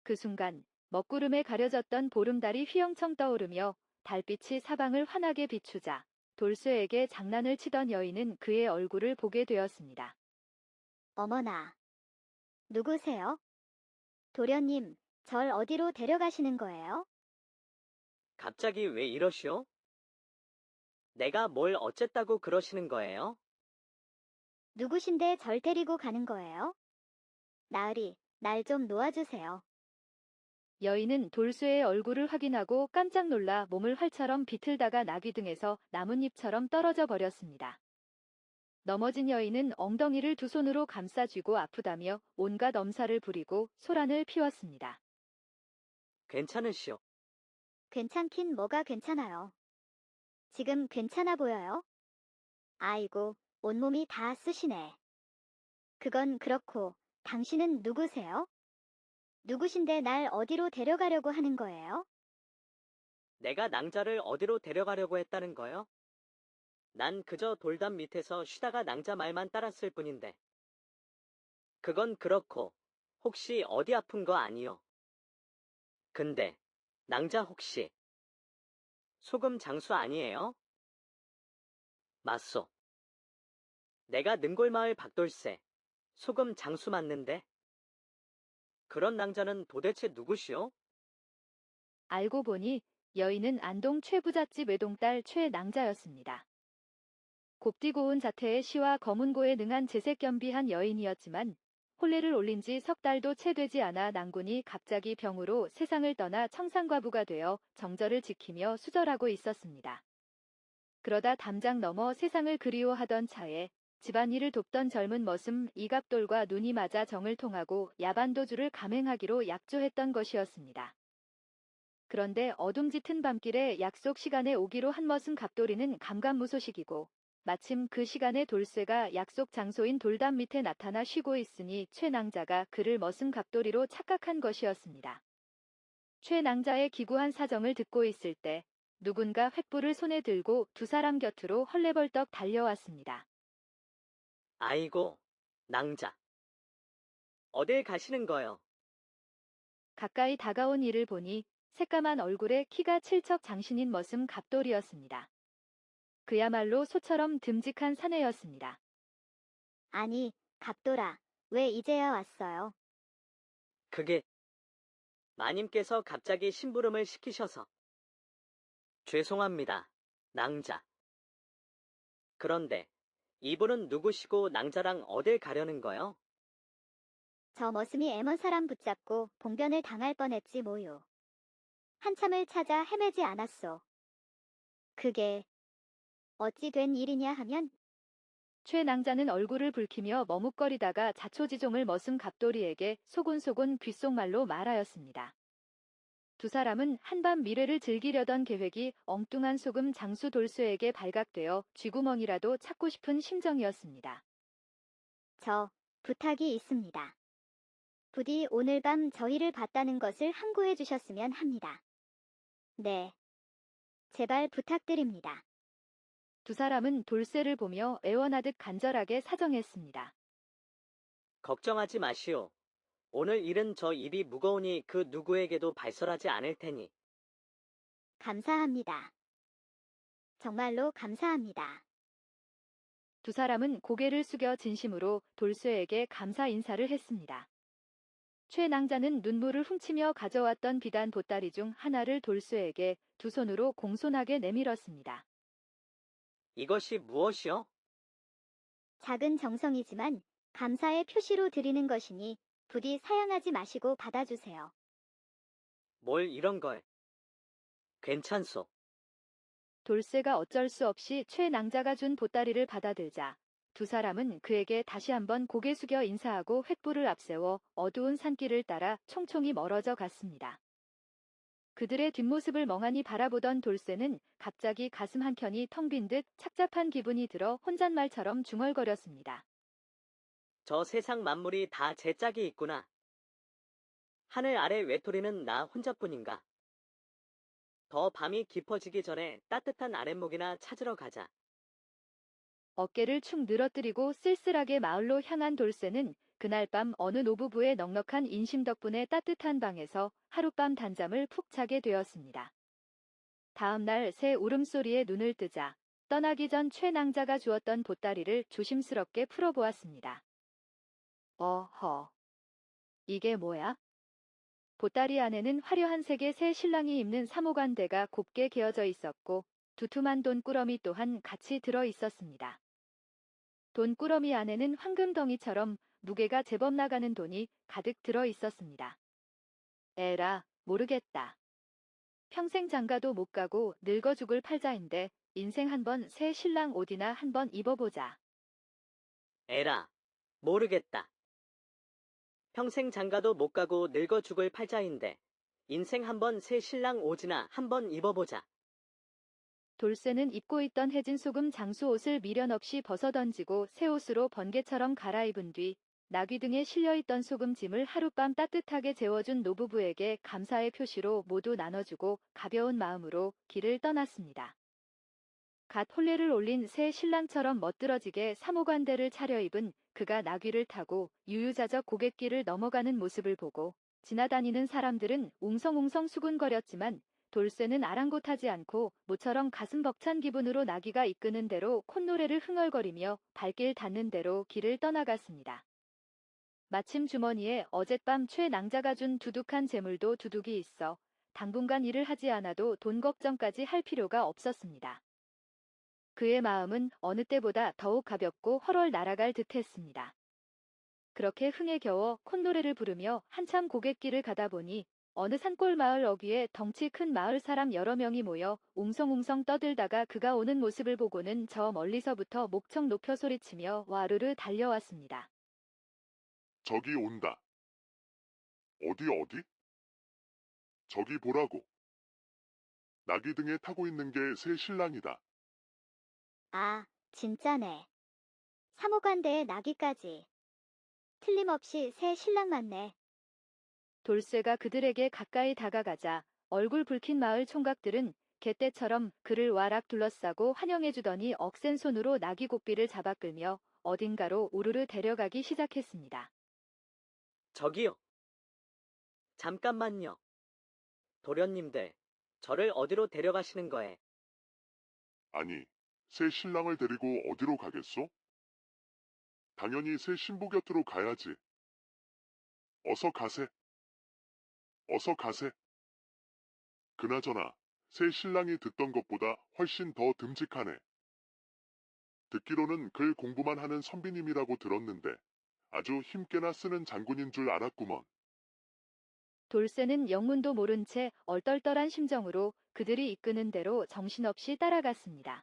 그 순간 먹구름에 가려졌던 보름달이 휘영청 떠오르며 달빛이 사방을 환하게 비추자 돌쇠에게 장난을 치던 여인은 그의 얼굴을 보게 되었습니다. 어머나. 누구세요? 도련님, 절 어디로 데려가시는 거예요? 갑자기 왜 이러시오? 내가 뭘 어쨌다고 그러시는 거예요? 누구신데 절 데리고 가는 거예요? 나으리, 날 좀 놓아주세요. 여인은 돌쇠의 얼굴을 확인하고 깜짝 놀라 몸을 활처럼 비틀다가 나귀 등에서 나뭇잎처럼 떨어져 버렸습니다. 넘어진 여인은 엉덩이를 두 손으로 감싸 쥐고 아프다며 온갖 엄살을 부리고 소란을 피웠습니다. 괜찮으시오. 괜찮긴 뭐가 괜찮아요. 지금 괜찮아 보여요? 아이고, 온몸이 다 쓰시네. 그건 그렇고, 당신은 누구세요? 누구신데 날 어디로 데려가려고 하는 거예요? 내가 낭자를 어디로 데려가려고 했다는 거요? 난 그저 돌담 밑에서 쉬다가 낭자 말만 따랐을 뿐인데. 그건 그렇고, 혹시 어디 아픈 거 아니요? 근데, 낭자 혹시 소금 장수 아니에요? 맞소. 내가 능골마을 박돌쇠, 소금 장수 맞는데? 그런 낭자는 도대체 누구시오? 알고 보니 여인은 안동 최부잣집 외동딸 최낭자였습니다. 곱디 고운 자태의 시와 검은고에 능한 재색겸비한 여인이었지만 혼례를 올린 지 석 달도 채 되지 않아 낭군이 갑자기 병으로 세상을 떠나 청산과부가 되어 정절을 지키며 수절하고 있었습니다. 그러다 담장 넘어 세상을 그리워하던 차에 집안일을 돕던 젊은 머슴 이갑돌과 눈이 맞아 정을 통하고 야반도주를 감행하기로 약조했던 것이었습니다. 그런데 어둠 짙은 밤길에 약속 시간에 오기로 한 머슴 갑돌이는 감감무소식이고 마침 그 시간에 돌쇠가 약속 장소인 돌담 밑에 나타나 쉬고 있으니 최낭자가 그를 머슴 갑돌이로 착각한 것이었습니다. 최낭자의 기구한 사정을 듣고 있을 때 누군가 횃불을 손에 들고 두 사람 곁으로 헐레벌떡 달려왔습니다. 아이고, 낭자. 어딜 가시는 거요? 가까이 다가온 이를 보니 새까만 얼굴에 키가 칠척 장신인 머슴 갑돌이었습니다. 그야말로 소처럼 듬직한 사내였습니다. 아니, 갑돌아, 왜 이제야 왔어요? 그게 마님께서 갑자기 심부름을 시키셔서. 죄송합니다, 낭자. 그런데 이분은 누구시고 낭자랑 어딜 가려는 거요? 저 머슴이 애먼 사람 붙잡고 봉변을 당할 뻔했지 뭐요. 한참을 찾아 헤매지 않았소. 그게 어찌 된 일이냐 하면 최낭자는 얼굴을 붉히며 머뭇거리다가 자초지종을 머슴 갑돌이에게 소곤소곤 귓속말로 말하였습니다. 두 사람은 한밤 미래를 즐기려던 계획이 엉뚱한 소금 장수 돌쇠에게 발각되어 쥐구멍이라도 찾고 싶은 심정이었습니다. 저 부탁이 있습니다. 부디 오늘 밤 저희를 봤다는 것을 항고해 주셨으면 합니다. 네. 제발 부탁드립니다. 두 사람은 돌쇠를 보며 애원하듯 간절하게 사정했습니다. 걱정하지 마시오. 오늘 일은 저 일이 무거우니 그 누구에게도 발설하지 않을 테니. 감사합니다. 정말로 감사합니다. 두 사람은 고개를 숙여 진심으로 돌쇠에게 감사 인사를 했습니다. 최낭자는 눈물을 훔치며 가져왔던 비단 보따리 중 하나를 돌쇠에게 두 손으로 공손하게 내밀었습니다. 이것이 무엇이요? 작은 정성이지만 감사의 표시로 드리는 것이니 부디 사양하지 마시고 받아주세요. 뭘 이런 걸. 괜찮소. 돌쇠가 어쩔 수 없이 최낭자가 준 보따리를 받아들자 두 사람은 그에게 다시 한번 고개 숙여 인사하고 횃불을 앞세워 어두운 산길을 따라 총총히 멀어져 갔습니다. 그들의 뒷모습을 멍하니 바라보던 돌쇠는 갑자기 가슴 한켠이 텅 빈 듯 착잡한 기분이 들어 혼잣말처럼 중얼거렸습니다. 저 세상 만물이 다 제 짝이 있구나. 하늘 아래 외톨이는 나 혼자뿐인가. 더 밤이 깊어지기 전에 따뜻한 아랫목이나 찾으러 가자. 어깨를 축 늘어뜨리고 쓸쓸하게 마을로 향한 돌쇠는 그날 밤 어느 노부부의 넉넉한 인심 덕분에 따뜻한 방에서 하룻밤 단잠을 푹 자게 되었습니다. 다음 날 새 울음소리에 눈을 뜨자 떠나기 전 최낭자가 주었던 보따리를 조심스럽게 풀어보았습니다. 어허, 이게 뭐야? 보따리 안에는 화려한 색의 새 신랑이 입는 사모관대가 곱게 개어져 있었고 두툼한 돈꾸러미 또한 같이 들어 있었습니다. 돈꾸러미 안에는 황금덩이처럼 무게가 제법 나가는 돈이 가득 들어 있었습니다. 에라, 모르겠다. 평생 장가도 못 가고 늙어 죽을 팔자인데 인생 한번 새 신랑 옷이나 한번 입어보자. 에라, 모르겠다. 평생 장가도 못 가고 늙어 죽을 팔자인데 인생 한번 새 신랑 옷이나 한번 입어보자. 돌쇠는 입고 있던 해진 소금 장수 옷을 미련 없이 벗어던지고 새 옷으로 번개처럼 갈아입은 뒤 나귀 등에 실려있던 소금짐을 하룻밤 따뜻하게 재워준 노부부에게 감사의 표시로 모두 나눠주고 가벼운 마음으로 길을 떠났습니다. 갓 혼례를 올린 새 신랑처럼 멋들어지게 사모관대를 차려입은 그가 나귀를 타고 유유자적 고갯길을 넘어가는 모습을 보고 지나다니는 사람들은 웅성웅성 수군거렸지만 돌쇠는 아랑곳하지 않고 모처럼 가슴 벅찬 기분으로 나귀가 이끄는 대로 콧노래를 흥얼거리며 발길 닿는 대로 길을 떠나갔습니다. 마침 주머니에 어젯밤 최낭자가 준 두둑한 재물도 두둑이 있어 당분간 일을 하지 않아도 돈 걱정까지 할 필요가 없었습니다. 그의 마음은 어느 때보다 더욱 가볍고 헐헐 날아갈 듯했습니다. 그렇게 흥에 겨워 콧노래를 부르며 한참 고갯길을 가다 보니 어느 산골 마을 어귀에 덩치 큰 마을 사람 여러 명이 모여 웅성웅성 떠들다가 그가 오는 모습을 보고는 저 멀리서부터 목청 높여 소리치며 와르르 달려왔습니다. 저기 온다. 어디? 저기 보라고. 나귀 등에 타고 있는 게 새 신랑이다. 아, 진짜네. 사모관대에 나귀까지. 틀림없이 새 신랑 맞네. 돌쇠가 그들에게 가까이 다가가자 얼굴 붉힌 마을 총각들은 개떼처럼 그를 와락 둘러싸고 환영해주더니 억센 손으로 나귀 고삐를 잡아 끌며 어딘가로 우르르 데려가기 시작했습니다. 저기요. 잠깐만요. 도련님들, 저를 어디로 데려가시는 거에? 아니, 새 신랑을 데리고 어디로 가겠소? 당연히 새 신부 곁으로 가야지. 어서 가세. 어서 가세. 그나저나 새 신랑이 듣던 것보다 훨씬 더 듬직하네. 듣기로는 글 공부만 하는 선비님이라고 들었는데 아주 힘께나 쓰는 장군인 줄 알았구먼. 돌쇠는 영문도 모른 채 얼떨떨한 심정으로 그들이 이끄는 대로 정신없이 따라갔습니다.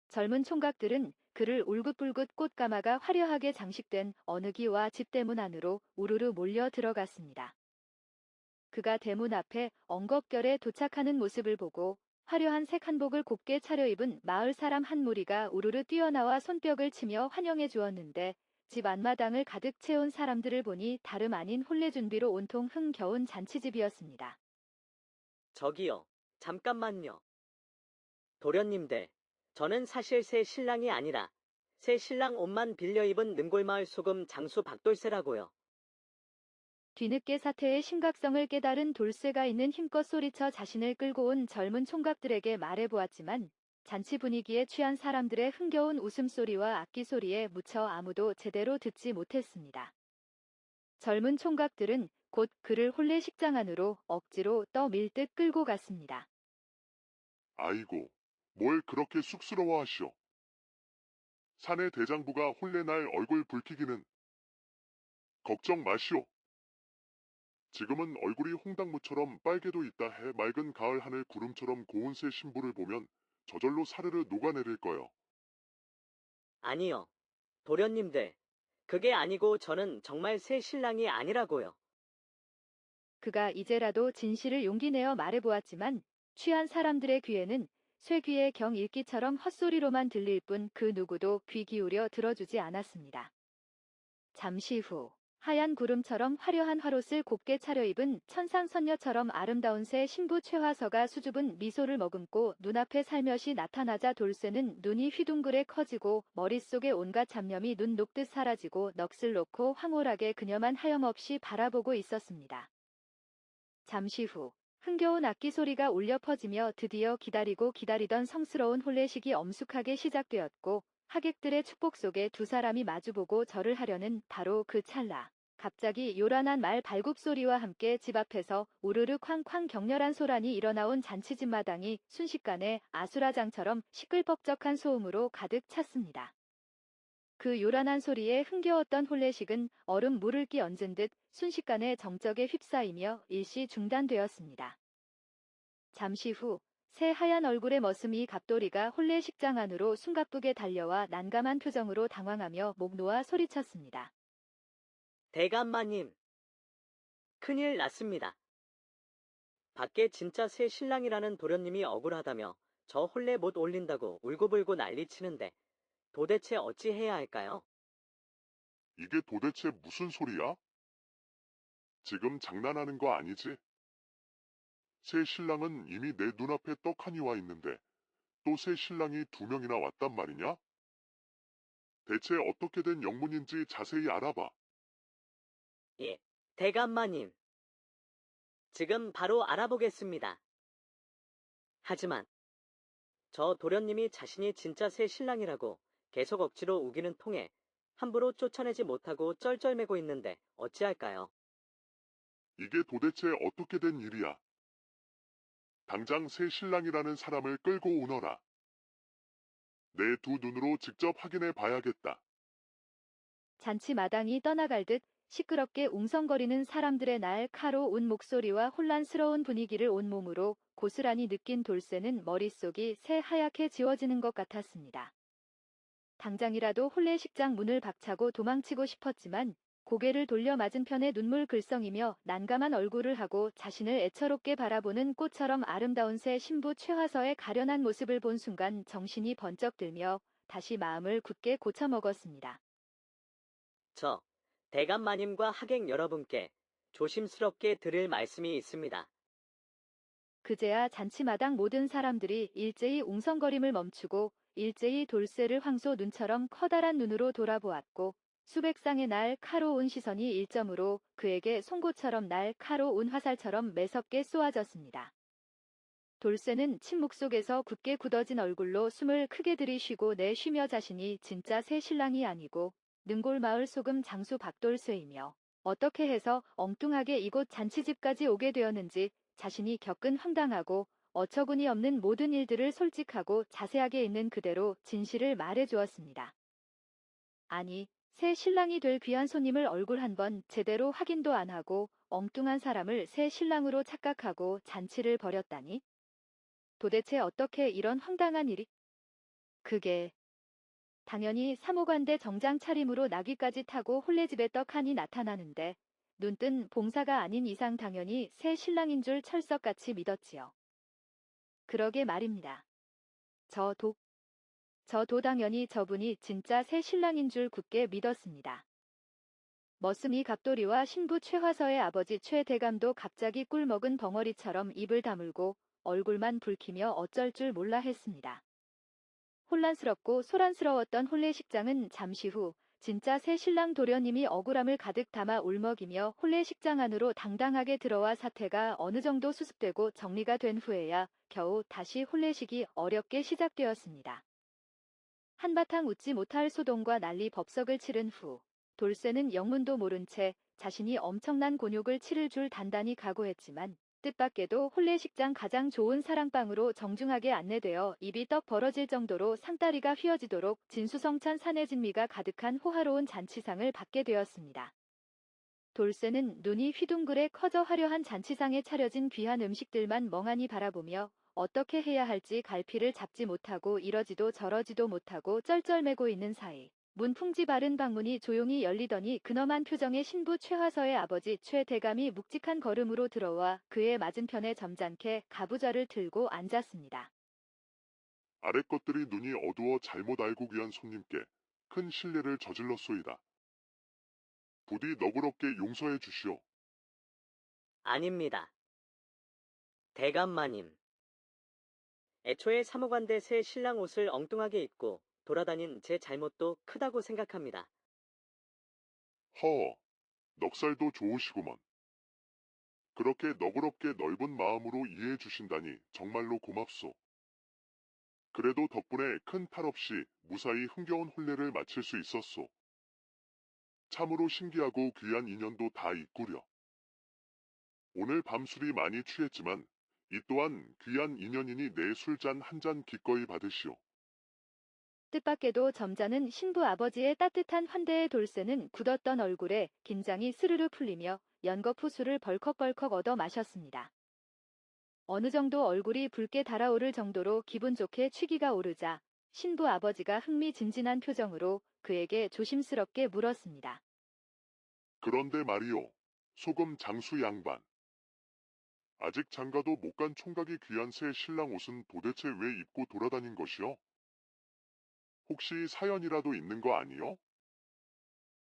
젊은 총각들은 그를 울긋불긋 꽃가마가 화려하게 장식된 어느 기와 집대문 안으로 우르르 몰려 들어갔습니다. 그가 대문 앞에 엉겁결에 도착하는 모습을 보고 화려한 색 한복을 곱게 차려입은 마을 사람 한 무리가 우르르 뛰어나와 손뼉을 치며 환영해 주었는데 집 앞마당을 가득 채운 사람들을 보니 다름 아닌 혼례 준비로 온통 흥겨운 잔치집이었습니다. 저기요. 잠깐만요. 도련님들, 저는 사실 새 신랑이 아니라 새 신랑 옷만 빌려 입은 능골마을 소금 장수 박돌쇠라고요. 뒤늦게 사태의 심각성을 깨달은 돌쇠가 있는 힘껏 소리쳐 자신을 끌고 온 젊은 총각들에게 말해보았지만 잔치 분위기에 취한 사람들의 흥겨운 웃음소리와 악기소리에 묻혀 아무도 제대로 듣지 못했습니다. 젊은 총각들은 곧 그를 혼례식장 안으로 억지로 떠밀듯 끌고 갔습니다. 아이고, 뭘 그렇게 쑥스러워하시오. 사내 대장부가 혼례날 얼굴 붉히기는 걱정 마시오. 지금은 얼굴이 홍당무처럼 빨개도 있다 해 맑은 가을 하늘 구름처럼 고운 새 신부를 보면 저절로 사르르 녹아내릴 거요. 아니요. 도련님들, 그게 아니고 저는 정말 새 신랑이 아니라고요. 그가 이제라도 진실을 용기내어 말해보았지만 취한 사람들의 귀에는 쇠귀의 경 읽기처럼 헛소리로만 들릴 뿐 그 누구도 귀 기울여 들어주지 않았습니다. 잠시 후 하얀 구름처럼 화려한 화롯을 곱게 차려입은 천상선녀처럼 아름다운 새 신부 최화서가 수줍은 미소를 머금고 눈앞에 살며시 나타나자 돌쇠는 눈이 휘둥그레 커지고 머릿속에 온갖 잡념이 눈 녹듯 사라지고 넋을 놓고 황홀하게 그녀만 하염없이 바라보고 있었습니다. 잠시 후 흥겨운 악기 소리가 울려 퍼지며 드디어 기다리고 기다리던 성스러운 혼례식이 엄숙하게 시작되었고 하객들의 축복 속에 두 사람이 마주보고 절을 하려는 바로 그 찰나. 갑자기 요란한 말 발굽 소리와 함께 집 앞에서 우르르 쾅쾅 격렬한 소란이 일어나온 잔치집 마당이 순식간에 아수라장처럼 시끌벅적한 소음으로 가득 찼습니다. 그 요란한 소리에 흥겨웠던 혼례식은 얼음 물을 끼 얹은 듯 순식간에 정적에 휩싸이며 일시 중단되었습니다. 잠시 후 새 하얀 얼굴의 머슴이 갑돌이가 혼례식장 안으로 숨가쁘게 달려와 난감한 표정으로 당황하며 목 놓아 소리쳤습니다. 대감마님, 큰일 났습니다. 밖에 진짜 새 신랑이라는 도련님이 억울하다며 저 혼례 못 올린다고 울고불고 난리치는데 도대체 어찌 해야 할까요? 이게 도대체 무슨 소리야? 지금 장난하는 거 아니지? 새 신랑은 이미 내 눈앞에 떡하니 와 있는데 또 새 신랑이 두 명이나 왔단 말이냐? 대체 어떻게 된 영문인지 자세히 알아봐. 예, 대감마님. 지금 바로 알아보겠습니다. 하지만 저 도련님이 자신이 진짜 새 신랑이라고 계속 억지로 우기는 통에 함부로 쫓아내지 못하고 쩔쩔매고 있는데 어찌할까요? 이게 도대체 어떻게 된 일이야? 당장 새 신랑이라는 사람을 끌고 오너라. 내 두 눈으로 직접 확인해 봐야겠다. 잔치 마당이 떠나갈 듯 시끄럽게 웅성거리는 사람들의 날카로운 목소리와 혼란스러운 분위기를 온몸으로 고스란히 느낀 돌쇠는 머릿속이 새하얗게 지워지는 것 같았습니다. 당장이라도 혼례식장 문을 박차고 도망치고 싶었지만 고개를 돌려 맞은편에 눈물 글썽이며 난감한 얼굴을 하고 자신을 애처롭게 바라보는 꽃처럼 아름다운 새 신부 최화서의 가련한 모습을 본 순간 정신이 번쩍 들며 다시 마음을 굳게 고쳐먹었습니다. 저, 대감마님과 하객 여러분께 조심스럽게 드릴 말씀이 있습니다. 그제야 잔치마당 모든 사람들이 일제히 웅성거림을 멈추고 일제히 돌쇠를 황소 눈처럼 커다란 눈으로 돌아보았고 수백 쌍의 날카로운 시선이 일점으로 그에게 송곳처럼 날카로운 화살처럼 매섭게 쏘아졌습니다. 돌쇠는 침묵 속에서 굳게 굳어진 얼굴로 숨을 크게 들이쉬고 내쉬며 자신이 진짜 새 신랑이 아니고 능골마을 소금 장수 박돌쇠이며 어떻게 해서 엉뚱하게 이곳 잔치집까지 오게 되었는지 자신이 겪은 황당하고 어처구니 없는 모든 일들을 솔직하고 자세하게 있는 그대로 진실을 말해 주었습니다. 아니, 새 신랑이 될 귀한 손님을 얼굴 한번 제대로 확인도 안 하고 엉뚱한 사람을 새 신랑으로 착각하고 잔치를 벌였다니? 도대체 어떻게 이런 황당한 일이? 그게 당연히 사모관대 정장 차림으로 나귀까지 타고 혼례집에 떡하니 나타나는데 눈뜬 봉사가 아닌 이상 당연히 새 신랑인 줄 철석같이 믿었지요. 그러게 말입니다. 저도 당연히 저분이 진짜 새 신랑인 줄 굳게 믿었습니다. 머슴이 갑돌이와 신부 최화서의 아버지 최대감도 갑자기 꿀먹은 벙어리처럼 입을 다물고 얼굴만 붉히며 어쩔 줄 몰라 했습니다. 혼란스럽고 소란스러웠던 혼례식장은 잠시 후 진짜 새 신랑 도련님이 억울함을 가득 담아 울먹이며 혼례식장 안으로 당당하게 들어와 사태가 어느 정도 수습되고 정리가 된 후에야 겨우 다시 혼례식이 어렵게 시작되었습니다. 한바탕 웃지 못할 소동과 난리 법석을 치른 후 돌쇠는 영문도 모른 채 자신이 엄청난 곤욕을 치를 줄 단단히 각오했지만 뜻밖에도 혼례식장 가장 좋은 사랑방으로 정중하게 안내되어 입이 떡 벌어질 정도로 상다리가 휘어지도록 진수성찬 산해진미가 가득한 호화로운 잔치상을 받게 되었습니다. 돌쇠는 눈이 휘둥그레 커져 화려한 잔치상에 차려진 귀한 음식들만 멍하니 바라보며 어떻게 해야 할지 갈피를 잡지 못하고 이러지도 저러지도 못하고 쩔쩔매고 있는 사이 문풍지 바른 방문이 조용히 열리더니 근엄한 표정의 신부 최화서의 아버지 최대감이 묵직한 걸음으로 들어와 그의 맞은편에 점잖게 가부좌를 들고 앉았습니다. 아래 것들이 눈이 어두워 잘못 알고 귀한 손님께 큰 실례를 저질렀소이다. 부디 너그럽게 용서해 주시오. 아닙니다. 대감마님. 애초에 사모관대 새 신랑 옷을 엉뚱하게 입고 돌아다닌 제 잘못도 크다고 생각합니다. 허, 넉살도 좋으시구먼. 그렇게 너그럽게 넓은 마음으로 이해해 주신다니 정말로 고맙소. 그래도 덕분에 큰 탈 없이 무사히 흥겨운 혼례를 마칠 수 있었소. 참으로 신기하고 귀한 인연도 다 있구려. 오늘 밤술이 많이 취했지만 이 또한 귀한 인연이니 내 술잔 한 잔 기꺼이 받으시오. 뜻밖에도 점잖은 신부 아버지의 따뜻한 환대의 돌쇠는 굳었던 얼굴에 긴장이 스르르 풀리며 연거푸 술을 벌컥벌컥 얻어 마셨습니다. 어느 정도 얼굴이 붉게 달아오를 정도로 기분 좋게 취기가 오르자 신부 아버지가 흥미진진한 표정으로 그에게 조심스럽게 물었습니다. 그런데 말이오, 소금 장수 양반. 아직 장가도 못 간 총각이 귀한 새 신랑 옷은 도대체 왜 입고 돌아다닌 것이오? 혹시 사연이라도 있는 거 아니요?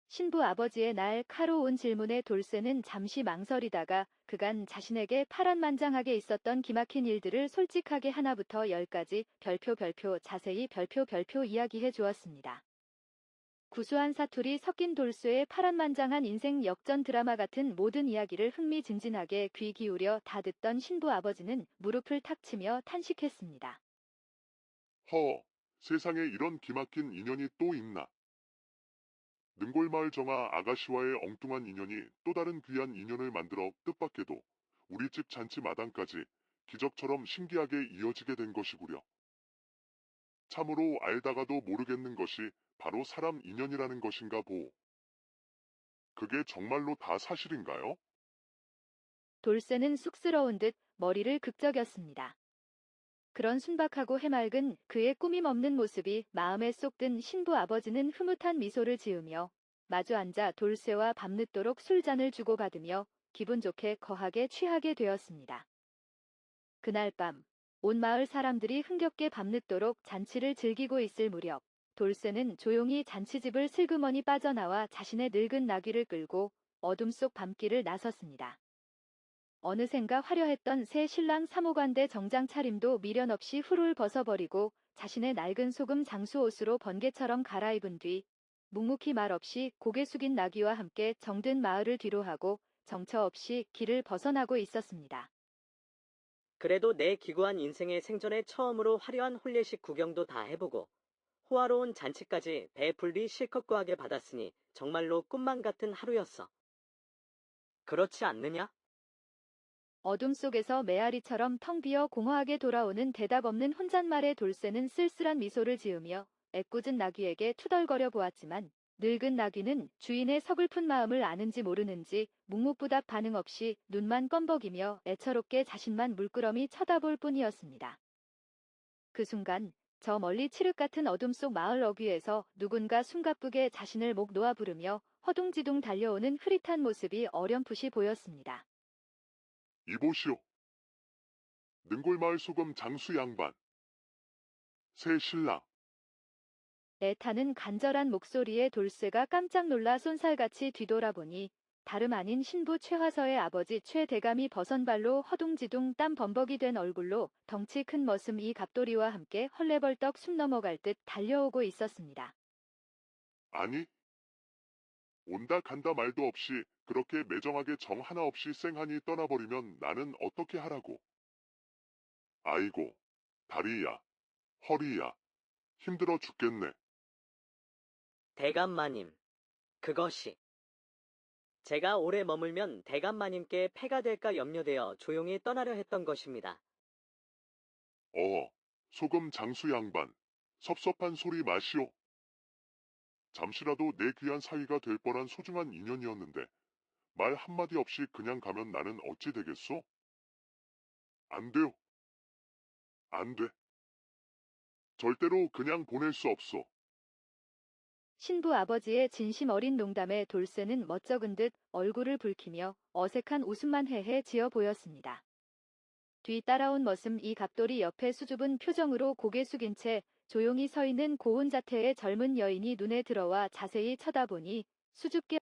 신부 아버지의 날카로운 질문에 돌쇠는 잠시 망설이다가 그간 자신에게 파란만장하게 있었던 기막힌 일들을 솔직하게 하나부터 열까지 별표 자세히 별표 이야기해 주었습니다. 구수한 사투리 섞인 돌쇠의 파란만장한 인생 역전 드라마 같은 모든 이야기를 흥미진진하게 귀 기울여 다 듣던 신부 아버지는 무릎을 탁 치며 탄식했습니다. 허, 세상에 이런 기막힌 인연이 또 있나? 능골마을 정아 아가씨와의 엉뚱한 인연이 또 다른 귀한 인연을 만들어 뜻밖에도 우리 집 잔치 마당까지 기적처럼 신기하게 이어지게 된 것이구려. 참으로 알다가도 모르겠는 것이 바로 사람 인연이라는 것인가 보. 그게 정말로 다 사실인가요? 돌쇠는 쑥스러운 듯 머리를 극적였습니다. 그런 순박하고 해맑은 그의 꾸밈 없는 모습이 마음에 쏙 든 신부 아버지는 흐뭇한 미소를 지으며 마주 앉아 돌쇠와 밤늦도록 술잔을 주고받으며 기분 좋게 거하게 취하게 되었습니다. 그날 밤, 온 마을 사람들이 흥겹게 밤늦도록 잔치를 즐기고 있을 무렵, 돌쇠는 조용히 잔치집을 슬그머니 빠져나와 자신의 늙은 나귀를 끌고 어둠 속 밤길을 나섰습니다. 어느샌가 화려했던 새 신랑 사모관대 정장 차림도 미련 없이 훌훌 벗어버리고 자신의 낡은 소금 장수 옷으로 번개처럼 갈아입은 뒤 묵묵히 말 없이 고개 숙인 나귀와 함께 정든 마을을 뒤로하고 정처 없이 길을 벗어나고 있었습니다. 그래도 내 기구한 인생의 생전에 처음으로 화려한 홀례식 구경도 다 해보고 호화로운 잔치까지 배불리 실컷 구하게 받았으니 정말로 꿈만 같은 하루였어. 그렇지 않느냐? 어둠 속에서 메아리처럼 텅 비어 공허하게 돌아오는 대답 없는 혼잣말에 돌쇠는 쓸쓸한 미소를 지으며 애꿎은 나귀에게 투덜거려 보았지만 늙은 나귀는 주인의 서글픈 마음을 아는지 모르는지 묵묵부답 반응 없이 눈만 껌벅이며 애처롭게 자신만 물끄러미 쳐다볼 뿐이었습니다. 그 순간 저 멀리 칠흑 같은 어둠 속 마을 어귀에서 누군가 숨가쁘게 자신을 목 놓아 부르며 허둥지둥 달려오는 흐릿한 모습이 어렴풋이 보였습니다. 이보시오. 능골마을 소금 장수 양반. 새 신랑. 애타는 간절한 목소리에 돌쇠가 깜짝 놀라 쏜살같이 뒤돌아보니 다름 아닌 신부 최화서의 아버지 최대감이 버선발로 허둥지둥 땀 범벅이 된 얼굴로 덩치 큰 머슴 이 갑돌이와 함께 헐레벌떡 숨 넘어갈 듯 달려오고 있었습니다. 아니, 온다 간다 말도 없이 그렇게 매정하게 정 하나 없이 쌩하니 떠나버리면 나는 어떻게 하라고. 아이고, 다리야, 허리야, 힘들어 죽겠네. 대감마님. 그것이. 제가 오래 머물면 대감마님께 폐가 될까 염려되어 조용히 떠나려 했던 것입니다. 소금 장수 양반. 섭섭한 소리 마시오. 잠시라도 내 귀한 사위가 될 뻔한 소중한 인연이었는데 말 한마디 없이 그냥 가면 나는 어찌 되겠소? 안 돼요. 안 돼. 절대로 그냥 보낼 수 없어. 신부 아버지의 진심 어린 농담에 돌쇠는 멋쩍은 듯 얼굴을 붉히며 어색한 웃음만 헤헤 지어 보였습니다. 뒤 따라온 머슴 이 갑돌이 옆에 수줍은 표정으로 고개 숙인 채 조용히 서 있는 고운 자태의 젊은 여인이 눈에 들어와 자세히 쳐다보니 수줍게